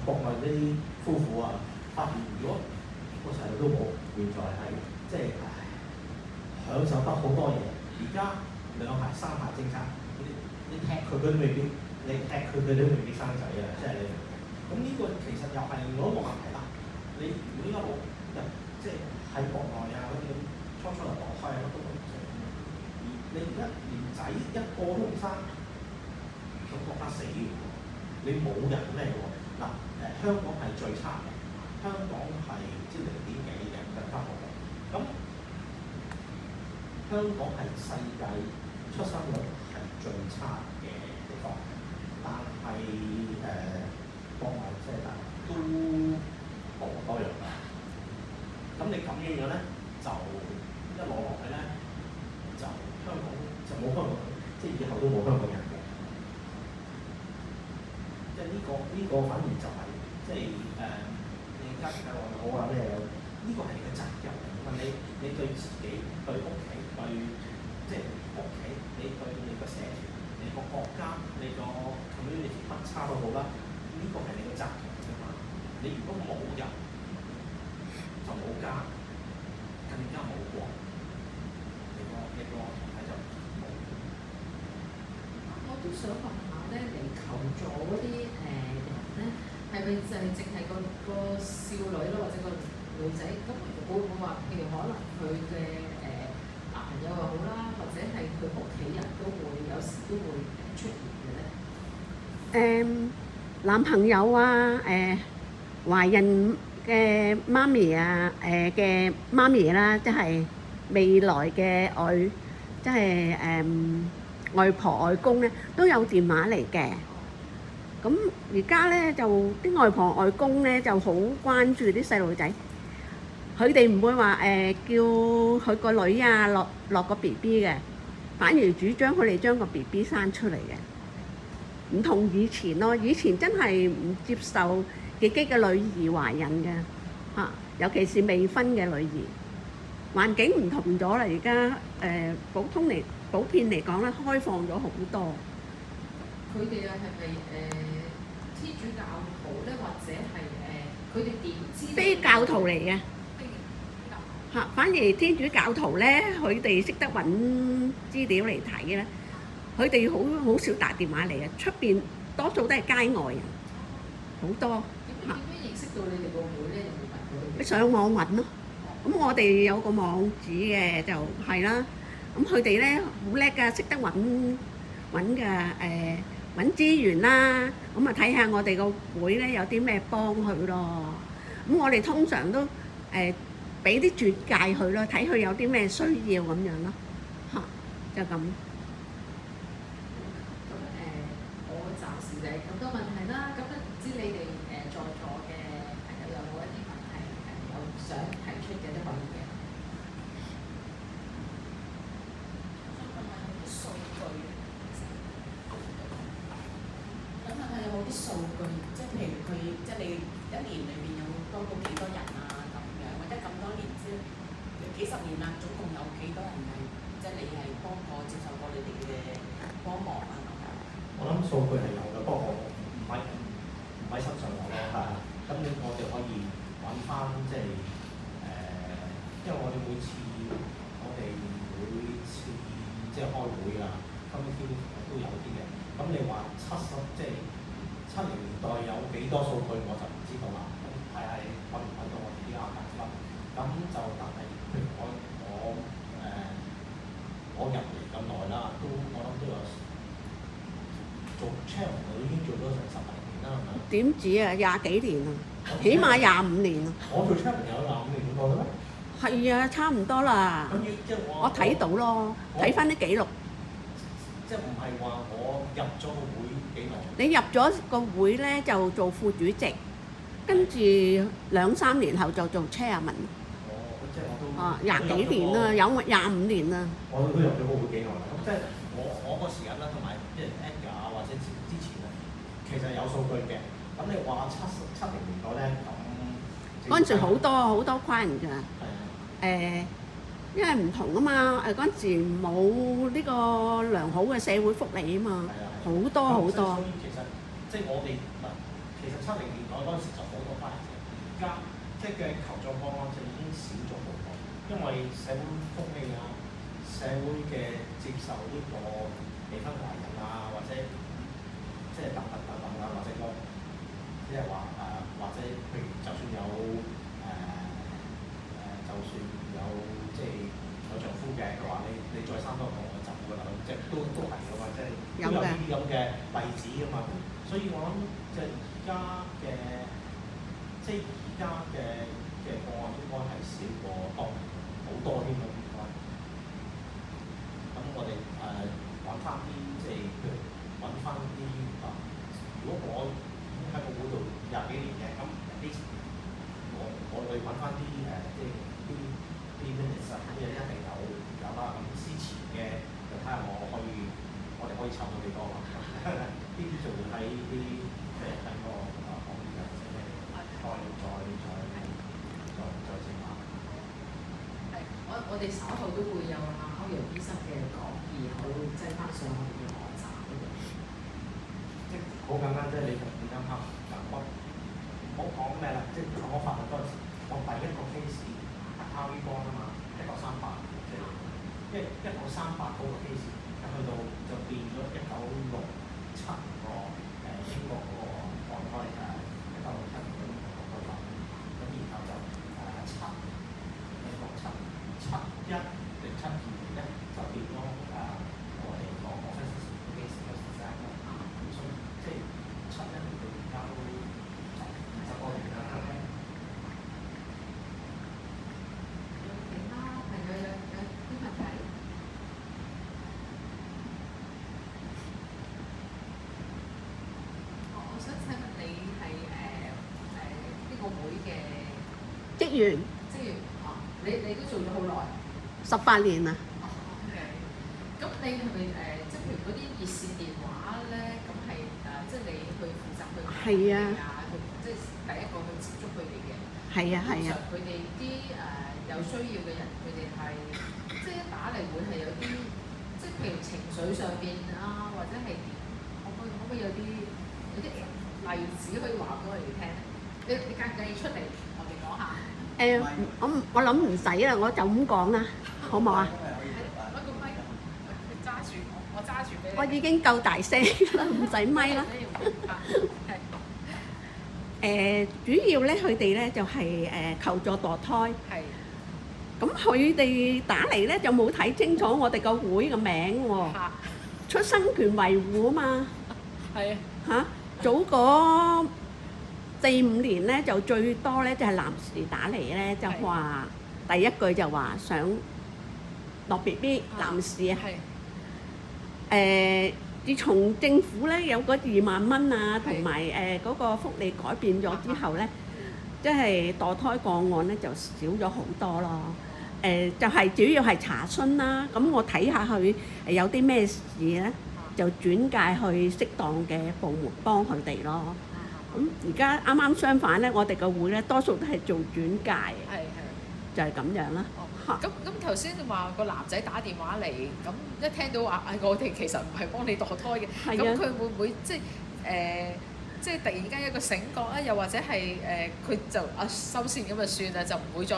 國內啲夫婦啊，發現如果個細路都冇，原來係即係享受得好多嘢。而家兩孩三孩政策，你踢佢都未必，你踢佢都未必生仔啊！即係你，咁呢個其實又係另一個問題啦。你如果有冇人即係喺國內啊嗰啲初嚟墮胎啊乜都唔成，而你而家連仔一個都唔生，咁國家死喎！你冇人咩喎？嗱香港係最差嘅，香港係即係0.幾嘅更加好嘅。咁香港係世界出生率係最差嘅地方，但係國內即係都多樣啦。咁你咁樣咧，就一攞落去咧，就香港就冇香港，即係以後都冇香港人嘅。即係呢個反而就係、即係你家庭計劃好啊咩？呢個係你嘅責任嚟㗎嘛。你對自己、對屋企、對即係屋企，你對你個社團、你個國家、你個 community 乜差都好啦，呢個係你嘅責任㗎嘛。你如果冇人，就冇家，更加冇國，你個團體就冇。我都想問下咧，嚟求助嗰啲人咧，係咪就係淨係個少女咯，或者個女仔？咁會唔會話，譬如可能佢嘅男朋友又好啦，或者係佢屋企人都會有時都會出現嘅咧？男朋友啊，懷孕嘅媽咪啊，嘅媽咪啦，即係未來嘅即係外婆外公咧，都有電話嚟嘅。咁而家咧就啲外婆外公咧就好關注啲細路仔，佢哋唔會話叫佢個女啊落個 BB 嘅，反而主張佢哋將個 BB 生出嚟嘅，唔同以前咯。以前真係唔接受自己嘅女兒懷孕嘅嚇，尤其是未婚嘅女兒。環境唔同咗啦，而家普遍嚟講咧，開放咗好多。佢哋啊係咪天主教徒咧，或者係佢哋點知？非教徒嚟嘅嚇，反而天主教徒咧，佢哋識得揾資料嚟睇咧，佢哋好少打電話嚟嘅，出邊多數都係街外人，好多嚇。點樣認識到你哋個會咧？有冇問過你上網揾咯，咁我哋有個網址嘅就係啦。咁佢哋咧好叻㗎，識得揾揾資源啦。咁啊睇下我哋個會咧有啲咩幫佢咯。咁我哋通常都俾啲轉介佢咯，睇佢有啲咩需要咁樣咯。嚇，就咁。咁我暫時就係咁多問題啦。咁唔知你哋在座嘅朋友有冇一啲問題有想提出嘅都可以嘅。即係你一年裏邊有多過幾多人啊咁樣，或者咁多年之幾十年啦，總共有幾多人係即係你係幫過接受過你哋嘅幫忙啊咁樣？我諗數據係有嘅，不過我唔喺身上有咯，係啊。咁我哋可以揾翻即係因為我哋每次即係開會啊，今天都有啲嘅。咁你話即係70年代有幾多數據我就唔知道啦。咁睇下揾唔揾到我哋啲啱啱分。咁就但係譬如我入嚟咁耐啦，我諗都有做 channel 我已經做咗成10嚟年啦，係咪？點止啊，20幾年啊，起碼25年啊。我做 channel 有25年咁多嘅咩？係啊，差唔多啦。咁即係我睇到咯，睇翻啲記錄。即係唔係話我入咗個會幾耐？你入咗個會咧就做副主席，跟住2-3年後就做 chairman。即係我都20幾年啦，有25年啦。我都入咗個會幾耐啦。咁即係我個時間啦，同埋即係 Edgar 啊，或者之前咧，其實有數據嘅。咁你話70年代咧，咁嗰陣時好多跨人㗎。係啊。因為唔同啊嘛，嗰陣時冇呢個良好嘅社會福利啊嘛，好多。所以其實即係我哋嗱，其實70年代嗰陣時就好多跨人嘅，而家即係嘅求助個案就已經少咗好多，因為社會福利啊、社會嘅接受呢個離婚懷孕啊，或者即係等等啊，或者個即係話或者譬如就算有就算有即係有丈夫嘅，佢話你再生多個我就㗎啦，即係都係㗎嘛，即係都有呢啲咁嘅例子㗎嘛。所以我諗即係而家嘅個案應該係少過當年好多添啦，應該。咁我哋揾翻啲即係譬如揾翻啲如果我喺個會度20幾年嘅，咁呢我去揾翻啲即係啲 minutes 啊，啲嘢一定有啦。咁之前嘅就睇下我哋可以湊到幾多啦。呢啲就會喺啲即係喺個行業嘅即係再整下。係，我哋稍後都會有歐陽醫生嘅講義，我會擠翻上我哋嘅網站嗰度。即係好簡單，即係你啱啱我唔好講咩啦，即係我發覺嗰陣時，我第一個 case 係 RV 幫啊嘛，1938，即係因為1938嗰個 case，咁去到就變咗1967個英國嗰個墮胎1967年嗰個墮胎法，咁然後就71定72咧就變咗我哋講 offences against persons act 啦，咁所以即係71年到而家都50多年啦。有其他朋友有啲問題？我想請問你係呢個會嘅職員職員你都做咗好耐。18年啦。OK。咁你係咪即係譬如嗰啲熱線電話咧？咁係即係你去負責去係啊，即係第一個去接觸佢哋嘅。係啊。通常佢哋啲有需要嘅人，佢哋係即係一打嚟會係有啲即係譬如情緒上邊啊，或者係點？可唔可以有啲例子可以話俾我哋聽？你介唔介意出嚟我哋講下？我諗唔使啦，我就咁講啦，好唔好啊？攞個咪，你揸住我揸住俾你。我已經夠大聲啦，唔使咪啦。主要咧，佢哋咧就係求助墮胎。係。咁佢哋打嚟咧就冇睇清楚我哋個會嘅名喎。出生權維護啊嘛。係啊。嚇，早嗰4-5年咧就最多咧就係男士打嚟咧就話第一句就話想落 BB 男士啊。係。自從政府咧有嗰2萬蚊啊，同埋嗰個福利改變咗之後咧，即係墮胎個案咧就少咗好多咯。就係主要係查詢啦，咁我睇下佢有啲咩事咧，就轉介去適當嘅部門幫佢哋咯。咁而家啱啱相反咧，我哋個會咧多數都係做轉介，係就係咁樣啦。哦，咁頭先話個男仔打電話嚟，咁一聽到話我哋其實唔係幫你墮胎嘅，咁係啊佢會唔會即係突然間一個醒覺啊？又或者係佢就收線咁就算啦，就唔會再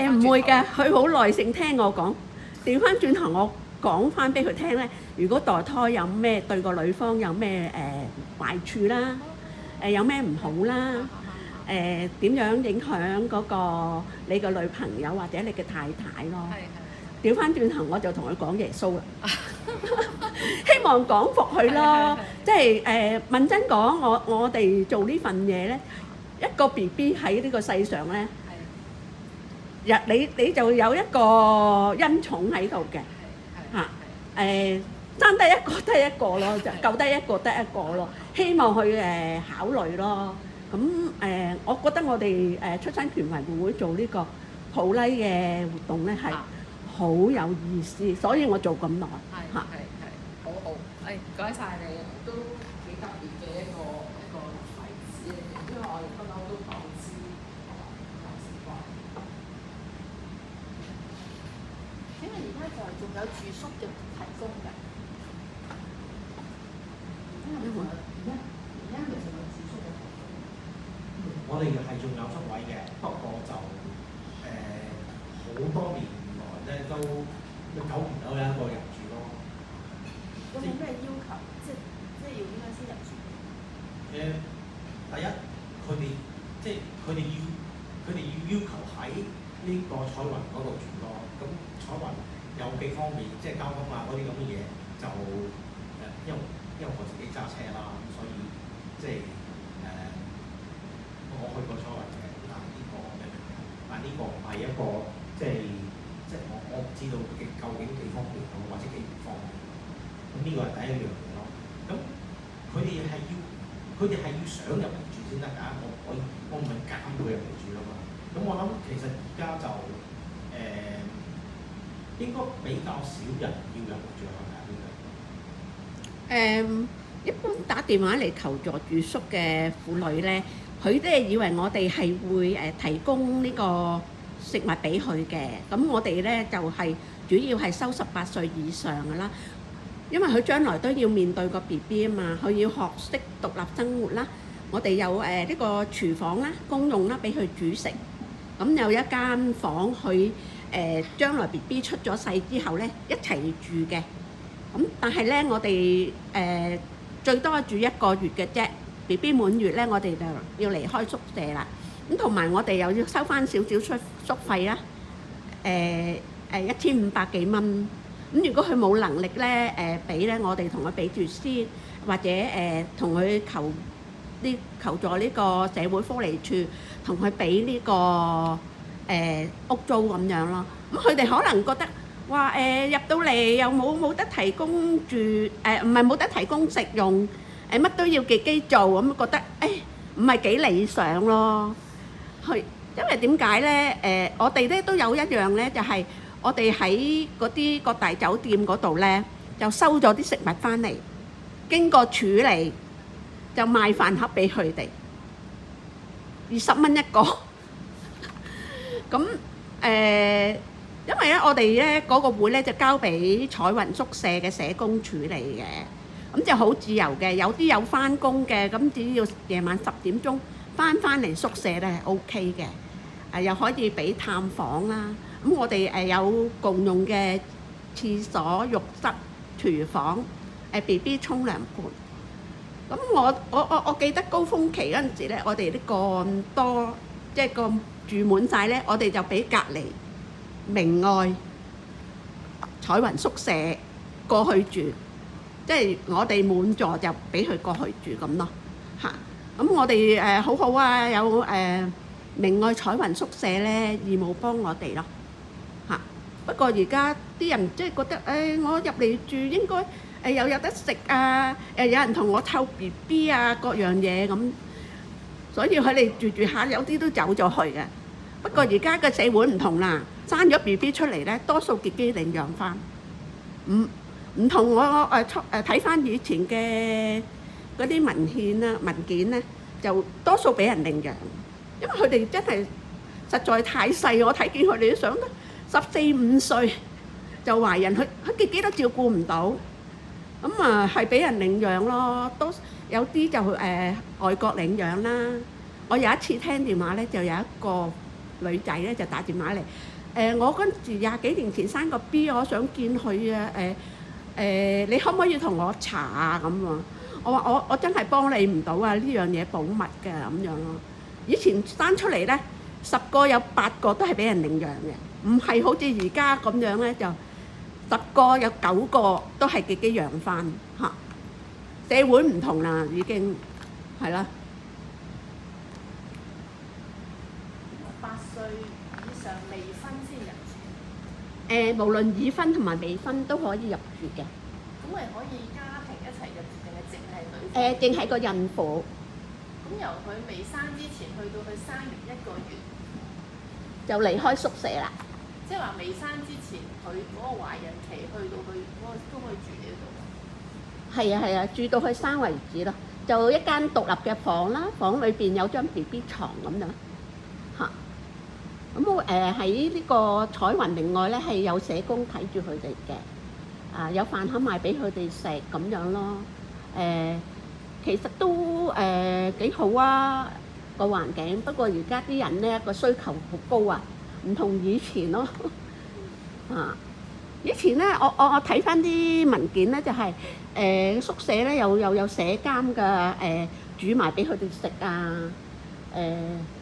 唔會嘅，佢好耐性聽我講。調翻轉頭，我講翻俾佢聽咧，如果墮胎有咩對個女方有咩壞處啦，有咩唔好啦，點樣影響嗰個你個女朋友或者你嘅太太咯。調翻轉頭，我就同佢講耶穌啦，希望講服佢咯。即係問真講，我哋做呢份嘢咧，一個 BB 喺呢個世上咧，你就有一個恩寵喺度嘅嚇。爭得一個得一個咯，就救得一個得一個咯。希望佢考慮咯。咁我覺得我哋出生權維護會做呢個普拉嘅活動咧係好有意思，所以我做咁耐嚇。好好，唔該晒你，都幾特別嘅一個例子嚟嘅，因為我哋不嬲都講知時光。請問而家就仲有住宿嘅提供㗎？而家其實有住宿嘅提供。我哋係仲有宿位嘅，不過就好多年來咧都久唔久有一個入住咯。有冇咩要求？即係要點樣先入住？第一，佢哋要求喺呢個彩雲嗰度住咯。咁彩雲有幾方面，即係交通啊嗰啲咁嘅嘢，就因為我自己揸車啦，咁所以即係我去過彩雲嘅，但呢個唔係一個即係我唔知道究竟幾方便或者幾唔方便。咁呢個係第一樣嘢咯。咁佢哋係要想入嚟住先得㗎。我唔係監佢入嚟住啊嘛。咁我諗其實而家就應該比較少人要入嚟住係咪啊？一般打電話嚟求助住宿嘅婦女咧，佢都係以為我哋係會提供呢個食物俾佢嘅。咁我哋咧就係主要係收18歲以上㗎啦，因為佢將來都要面對個 BB 啊嘛，佢要學識獨立生活啦。我哋有呢個廚房啦，公用啦，俾佢煮食。咁有一間房，佢將來 BB 出咗世之後咧一齊住嘅。咁但係咧，我哋最多住1個月嘅啫。BB 滿月咧，我哋就要離開宿舍啦。咁同埋我哋又要收翻少少宿費啦。1500幾蚊。咁如果佢冇能力咧，俾咧，我哋同佢俾住先，或者同佢求助呢個社會福利處，同佢俾呢個屋租咁樣咯。咁佢哋可能覺得話入到嚟又冇得提供住，唔係冇得提供食用，乜都要自己做，咁覺得唔係幾理想咯。因為點解咧？我哋咧都有一樣咧，就係我哋喺嗰啲各大酒店嗰度咧，就收咗啲食物翻嚟，經過處理就賣飯盒俾佢哋，20蚊一個。咁因為咧我哋咧嗰個會咧就交俾彩雲宿舍嘅社工處理嘅，咁就好自由嘅。有啲有翻工嘅，咁只要夜晚10點鐘翻嚟宿舍咧係 OK 嘅。又可以俾探訪啦。咁我哋有共用嘅廁所、浴室、廚房、BB 沖涼盤。咁我記得高峰期嗰陣時咧，我哋啲個案多，即係個住滿晒咧，我哋就俾隔離明愛彩雲宿舍過去住，即係我哋滿座就俾佢過去住咁咯嚇。咁我哋好好啊，有明愛彩雲宿舍咧義務幫我哋咯嚇。不過而家啲人即係覺得我入嚟住應該又有得食啊，有人同我湊 BB 啊，各樣嘢咁，所以佢哋住下有啲都走咗去嘅。不過而家嘅社會唔同啦，生咗 BB 出嚟咧，多數自己領養翻，唔同我睇翻以前嘅嗰啲文件咧，就多數俾人領養，因為佢哋真係實在太細，我睇見佢哋都想得14、15歲就懷孕，佢自己都照顧唔到，咁啊係俾人領養咯，都有啲就外國領養啦。我有一次聽電話咧，就有一個女仔咧就打電話嚟，我嗰陣時20幾年前生個 B， 我想見佢啊，你可唔可以同我查啊咁喎？我話我真係幫你唔到啊，呢樣嘢保密嘅咁樣咯。以前生出嚟咧，10個有8個都係俾人領養嘅，唔係好似而家咁樣咧，就10個有9個都係自己養翻嚇。社會唔同啦，已經係啦。 18歲以上未婚先入住，無論已婚同埋未婚都可以入住嘅。咁咪可以家庭一齊入住，定係淨係女方？淨係個孕婦咁由佢未生之前去到佢生完1個月，就離開宿舍啦。即係話未生之前佢嗰個懷孕期去到佢嗰個都可以住呢度。係啊係啊，住到佢生為止咯。就一間獨立嘅房啦，房裏邊有張 BB 床咁樣嚇。咁我喺呢個彩雲另外咧係有社工睇住佢哋嘅，有飯盒賣俾佢哋食咁樣咯。其實都幾好啊個環境，不過而家啲人咧個需求好高啊，唔同以前咯。以前咧我睇翻啲文件咧就係、宿舍咧有舍監㗎，煮埋俾佢哋食啊，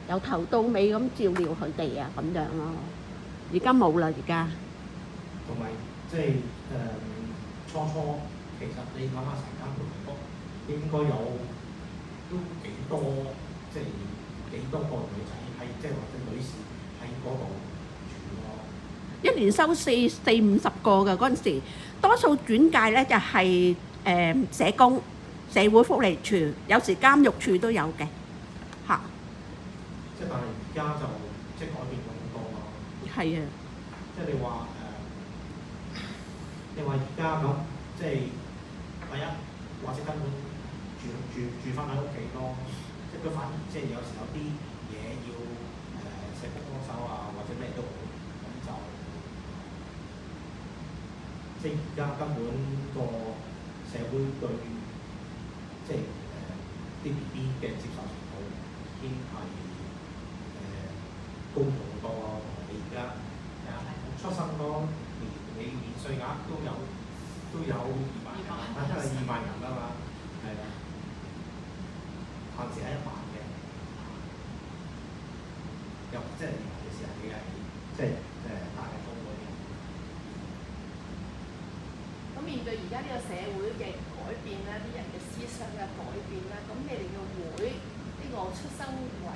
由頭到尾咁照料佢哋啊咁樣咯。而家冇啦，而家。同埋即係初其實你諗下成間盤屋應該有都幾多，即係幾多個女仔喺即係或者女士喺嗰度住咯。一年收40-50個㗎嗰陣時，多數轉介咧就係、社工、社會福利處，有時監獄處都有嘅嚇。即係但係而家就即係改變咗好多咯。係啊，即係你話而家咁，即係第一或者根本住翻喺屋企咯。即係佢反而即係有時有啲嘢要社工幫手啊，或者咩都好，咁就即係而家根本個社會對即係啲 BB 嘅接受程度已經係高咗好多咯。同埋你而家出生嗰年免稅額都有2萬人，因為2萬人啊嘛，係啦，限時係1萬嘅，又即係尤其是係即係大人工嗰啲。咁面對而家呢個社會嘅改變咧，啲人嘅思想嘅改變咧，咁你哋嘅會呢個出生權為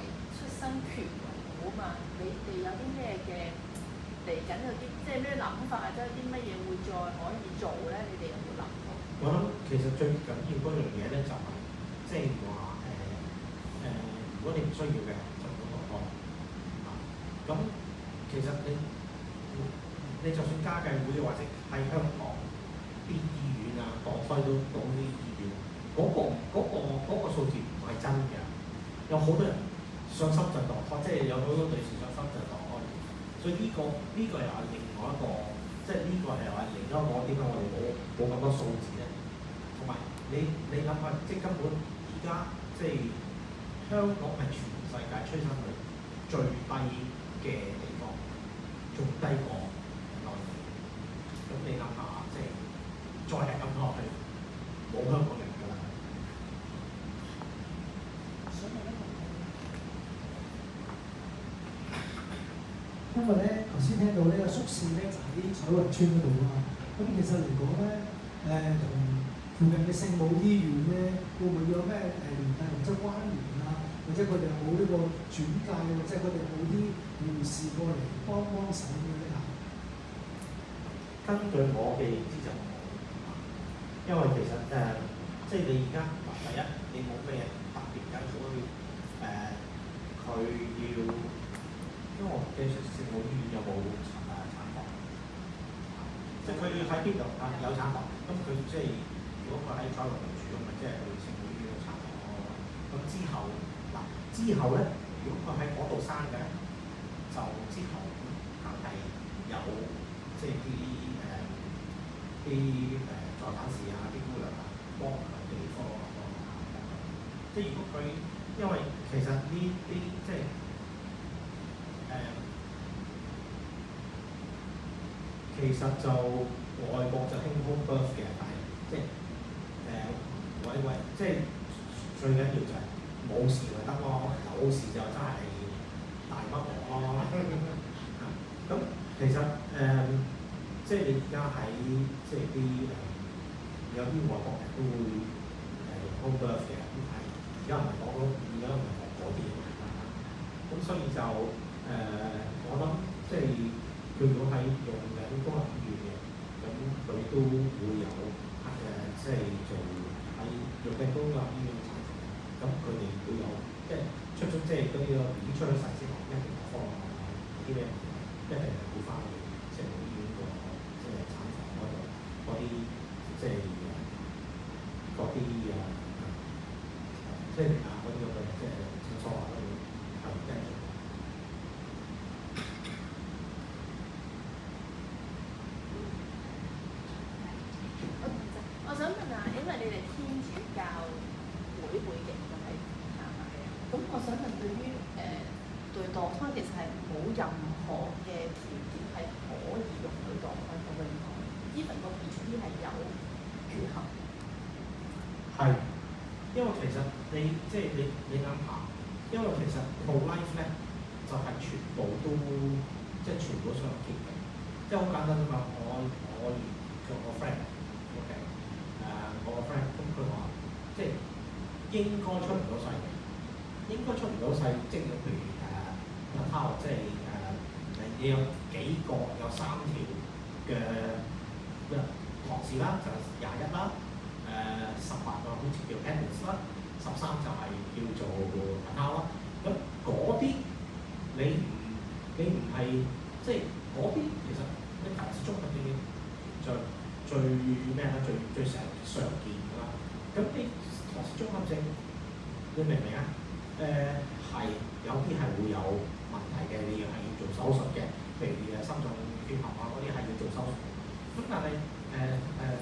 好嘛？你哋有啲咩嘅嚟緊有啲即係咩諗法，或者有啲乜嘢會再可以做咧？你哋有冇諗過？我諗其實最緊要嗰樣嘢咧就係即係話如果你唔需要嘅就唔好墮胎。咁其實你就算家計會或者喺香港啲醫院啊，墮胎都到啲醫院，嗰個數字唔係真嘅。有好多人上深圳墮胎，即係有好多女士上深圳墮胎，所以呢個又係另外一個，即係呢個係話另一個點解我哋冇咁多數字咧？同埋你諗下，即係根本而家即係香港係全世界出生率最低嘅地方，仲低過內地。咁你諗下，即係再係咁落去，冇香港人㗎啦。因為咧，頭先聽到呢個宿舍咧就喺彩雲村嗰度啊嘛。咁其實嚟講咧，同附近嘅聖母醫院咧，會唔會有咩聯繫或者關聯啊？或者佢哋有冇呢個轉介，或者佢哋冇啲護士過嚟幫手咁樣啊？根據我嘅認知就冇，因為其實即係你而家第一你冇咩特別緊要佢要。因為我唔記得聖母醫院有冇產房，即係佢喺邊度有產房，咁佢即係如果佢喺彩雲度住，咁咪即係去聖母醫院嘅產房咯。咁之後之後咧，如果佢喺嗰度生嘅，就之後梗係有即係啲助產士啊、啲姑娘啊幫佢哋幫下。即係如果佢，因為其實呢啲即係其實就外國就興 home birth 嘅，但係即係即係最緊要就係冇事就得咯，有事就真係大不和咯。咁其實即係你而家喺即係啲有啲外國人都會用 home birth 嘅，咁係而家唔係講嗰，而家唔係講嗰啲嘢。咁所以就我諗即係佢如果係用緊公立醫院嘅，咁佢都會有即係做喺用緊公立醫院產程，咁佢哋會有即係出即係嗰啲已經出咗世先學一定有方案啲咩一定係會翻去即係醫院個即係產房嗰度嗰啲即係嗰啲即係嗰啲咁嘅即係診所啊嗰度係跟住。我想問下，因為你哋天主教會背景就係係咪啊？咁我想問對於對墮胎其實係冇任何嘅條件係可以容許墮胎嘅永胎，even 個 BB 係有缺陷。係，因為其實你即係你諗下，因為其實 pro-life 咧就係、是、全部都即係全部都相結嘅，即係好簡單啫嘛。我做個 friend，OK， 我個 friend 咁佢話即係應該出唔到世嘅，應該出唔到世，即係譬如即係你有幾個有3條嘅學士啦，就21啦。18個好似叫 Edwards 啦，13就係叫做 Patel 啦。咁嗰啲你唔係即係嗰啲其實你頭先綜合症最咩咧？最常見㗎啦。咁你頭先綜合症，你明唔明啊？係有啲係會有問題嘅，你係要做手術嘅，譬如心臟血癌啊嗰啲係要做手術。咁但係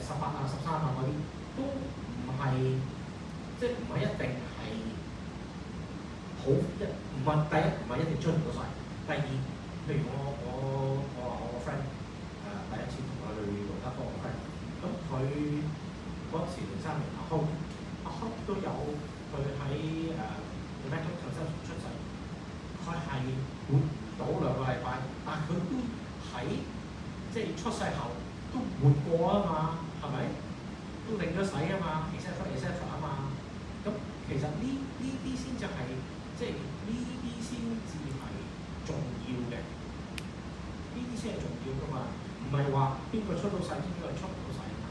18啊、13啊嗰啲都唔係，即係唔係一定係好唔係第一唔係一定出唔到世。第二，譬如我話我個 friend 第一次同佢去羅德科個 friend，咁佢嗰時03年阿康都有佢喺medical consultation 出世，佢係活唔到2個禮拜，但係佢都喺即係出世後都活過啊嘛，係咪？都領咗洗啊嘛 ，etc 啊嘛。咁其實呢啲先至係即係呢啲先至係重要嘅，呢啲先係重要噶嘛。唔係話邊個出到世，邊個係出唔到世啊嘛。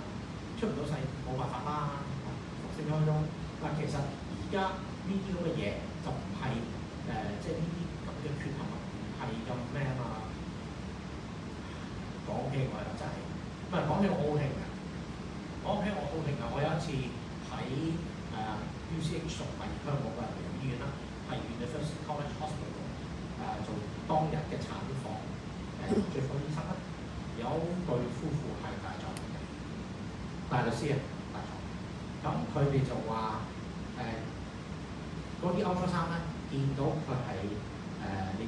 出唔到世冇辦法啦，成咗鐘。但其實而家呢啲咁嘅嘢就唔係即係呢啲咁嘅缺陷唔係咁咩啊嘛。講起我又真係，唔係講起我好興嘅。講起我好興啊！我有一次喺UCH 同埋香港嘅醫院啦，係 University College Hospital 做當日嘅產房最科醫生啦，有對夫婦係大狀嘅，大律師啊，大狀。咁佢哋就話嗰啲 ultrasound 咧，見到佢係呢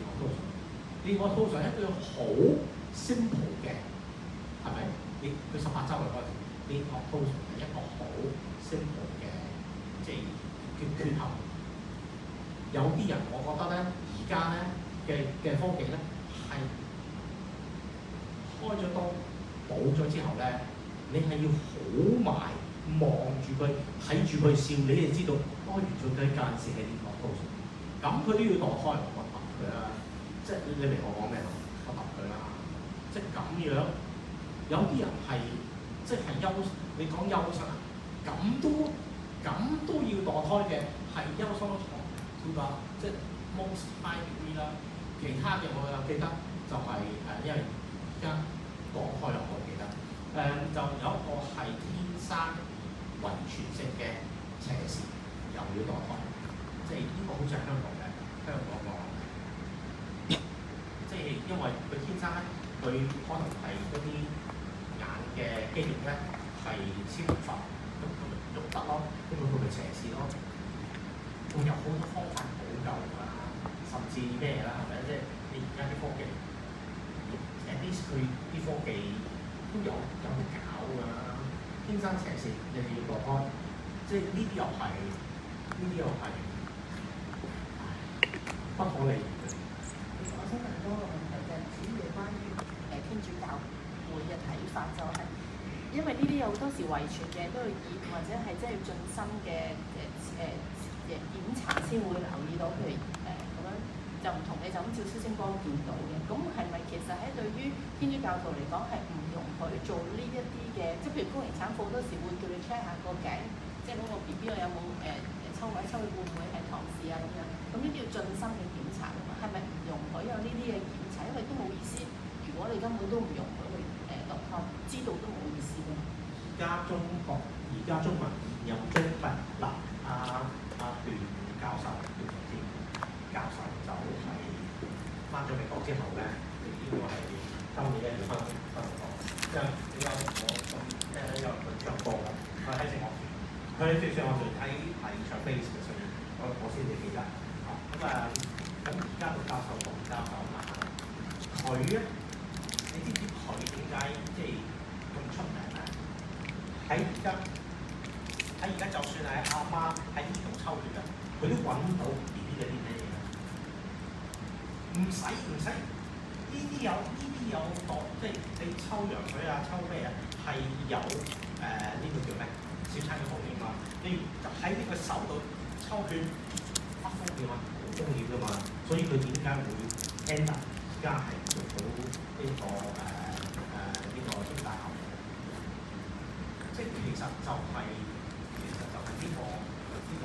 個通常一個好 simple 嘅，係咪？佢18週嚟開始，呢個通常係一個好 simple 嘅，即係缺陷。有啲人我覺得咧，而家咧嘅科技咧係開咗刀補咗之後咧，你係要好埋望住佢，睇住佢笑，你就知道原來佢間時係呢個通常。咁佢都要墮胎，我揼佢啦。即係你明我講咩？我揼佢啦。即係咁樣，有啲人係即係你講優生啊，咁都要墮胎嘅，係優生床叫做即係 most high degree 啦。其他嘅我有記得就係因為而家講開啦，我記得就有一個係天生遺傳性嘅斜視，又要墮胎，即係呢個好似係香港嘅。香港個問題，即係因為佢天生咧，佢可能係嗰啲眼嘅肌肉咧係超發達，咁佢咪喐得咯，咁佢咪斜視咯。仲有好多方法補救㗎，甚至咩啦，係咪？即係你而家啲科技，at least 佢啲科技都有得搞㗎。天生斜視，你哋要落開，即係呢啲又係，不可理喻嘅。其實我想問多個問題就係主要關於天主教會嘅睇法，就係因為呢啲有好多時遺傳嘅都要驗或者係即係要進深嘅檢查先會留意到，譬如咁樣就唔同你就咁照超聲波見到嘅。咁係咪其實喺對於天主教徒嚟講係唔容許做呢一啲嘅，即係譬如高齡產婦好多時會叫你 check 下個頸，即係嗰個 BB 有冇抽位抽去會唔會係唐氏啊咁樣？咁呢啲要進深嘅檢查㗎嘛，係咪唔容許有呢啲嘅檢查？因為都冇意思，如果你根本都唔容許去落胎，知道都冇意思㗎嘛。而家中國任中文嗱，段教授就係翻咗美國之後咧，呢個係今年1月翻美國，因為點解我咁因為佢唱歌啦，佢喺聖樂團，佢喺聖樂團喺唱 bass 嘅，所以我先至記得。咁而家個教授同教授嘛，佢咧，你知唔知佢點解即係咁出名咧？喺而家就算係阿媽喺呢度抽血嘅，佢都揾到 BB 嘅 DNA 嘅。唔使，呢啲有度，即係你抽羊水啊、抽咩啊，係有呢個叫咩？小產嘅風險嘛。你就喺呢個手度抽血，乜風險啊？冇風險㗎嘛。所以佢點解會 Anna 而家係做到呢個中大校？即係其實就係呢個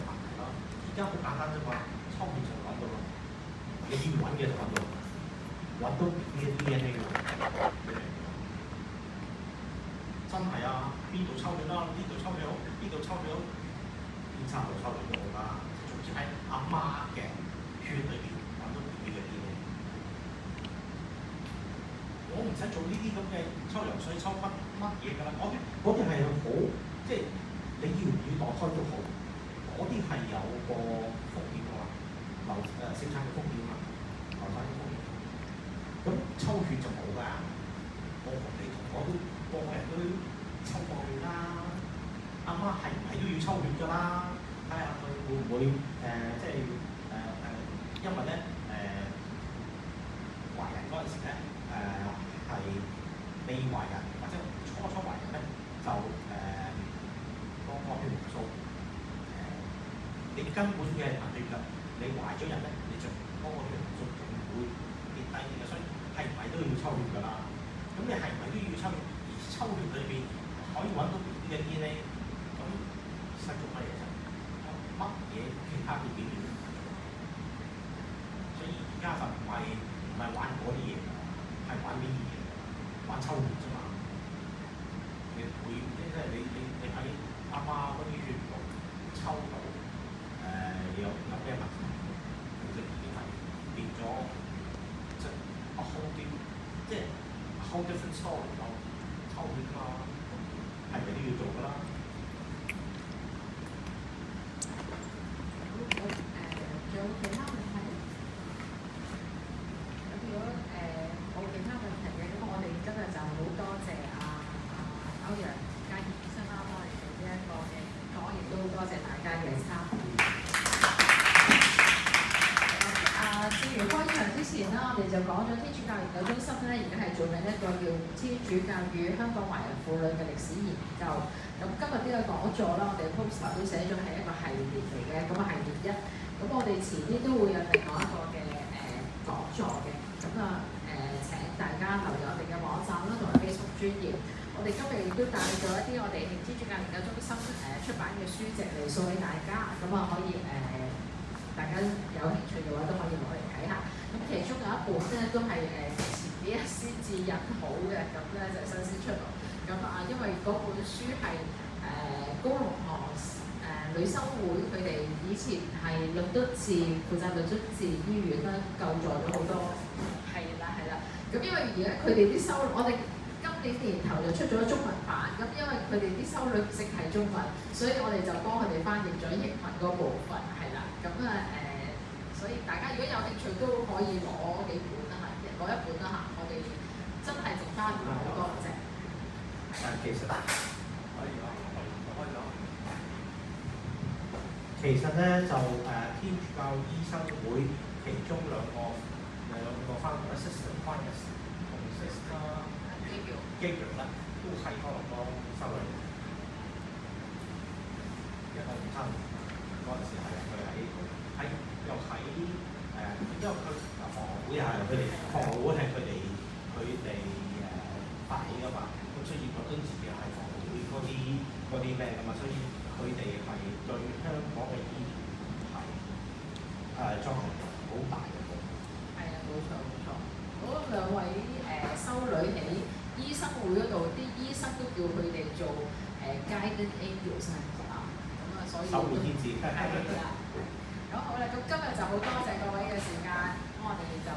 問題啦。而家好簡單啫嘛，抽血就揾到啦。你要揾嘅就揾到，揾到呢啲 DNA 喎。真係啊！邊度抽血啦？呢度抽血好，邊度抽血好？邊3度抽血都好啦。總之喺阿媽嘅血裏邊揾到 BB 嘅 DNA。我唔使做呢啲咁嘅抽羊水、抽乜嘢㗎啦。嗰啲係好，即係你要唔要墮胎都好，嗰啲係有個風險㗎嘛，小產嘅風險啊，流產嘅風險。咁抽血就冇㗎，我同你我都個個人都抽過血啦。阿媽係唔係都要抽血㗎啦？睇下佢會唔會即係因為咧懷孕嗰陣時咧係未懷孕或者初懷孕咧就個血紅素你根本嘅貧血㗎，你懷咗孕咧你就嗰個血紅素仲會跌低嘅，所以係唔係都要抽血㗎啦？咁你係唔係都要抽血？而抽血裏邊可以揾到 BB 嘅 DNA， 咁使做乜嘢啫？乜嘢其他嘅表現？所以而家就唔係玩嗰啲嘢，係玩呢啲嘢，玩抽血啫嘛。你會即係你喺阿媽嗰啲血度抽到有咩問題？其實已經係變咗即係 a whole different story 咯。抽血嘛，係咪都要做㗎啦？仲有其他問題？咁如果冇其他問題嘅，咁我哋今日就好多謝歐陽嘉健醫生啦，幫我哋做呢一個嘅講，亦都多謝大家嘅參與。正如開場之前啦，我哋就講咗天主教研究中心咧，而家係做緊一個叫天主教與香港華人婦女嘅歷史研究。咁今日呢個講座啦，我哋 poster 都寫咗係一個系列嚟嘅，咁啊系列1。咁我哋遲啲都會有另外一個嘅講座嘅。咁請大家留意我哋嘅網站啦，同埋 Facebook 專頁。我哋今日亦都帶咗一啲我哋天主教研究中心出版嘅書籍嚟送俾大家，咁可以大家有興趣嘅話都可以攞嚟睇下。咁其中有一本咧都係前幾日先至印好嘅，咁咧就新鮮出爐。咁因為嗰本書係高龍河女修會佢哋以前係律敦治負責律敦治醫院啦，救助咗好多。係啦係啦，咁因為而家佢哋啲修，我哋今年年頭就出咗中文版，咁因為佢哋啲修女唔識睇中文，所以我哋就幫佢哋翻譯咗英文嗰部分，係啦，咁所以大家如果有興趣都可以攞幾本啦嚇，攞一本啦嚇，我哋真係剩翻唔係好多隻。其實可以講。其實咧就天主教醫生會其中兩個翻譯 assistant 翻譯同 sister Gabriel 咧，都係多倫多修女。一個唔差嗰陣時係佢喺又喺因為佢房學會係佢哋房學會係佢哋發起㗎嘛，咁所以律敦治嘅係房學會嗰啲咩㗎嘛，所以佢哋係對香港嘅醫療係裝係好大嘅部分。係啊，冇錯冇錯。嗰兩位修女喺醫生會嗰度，啲醫生都叫佢哋做guided angels 啊，咁啊，所以守護天使。係啦。咁好啦，咁今日就好多謝各位嘅時間，我哋就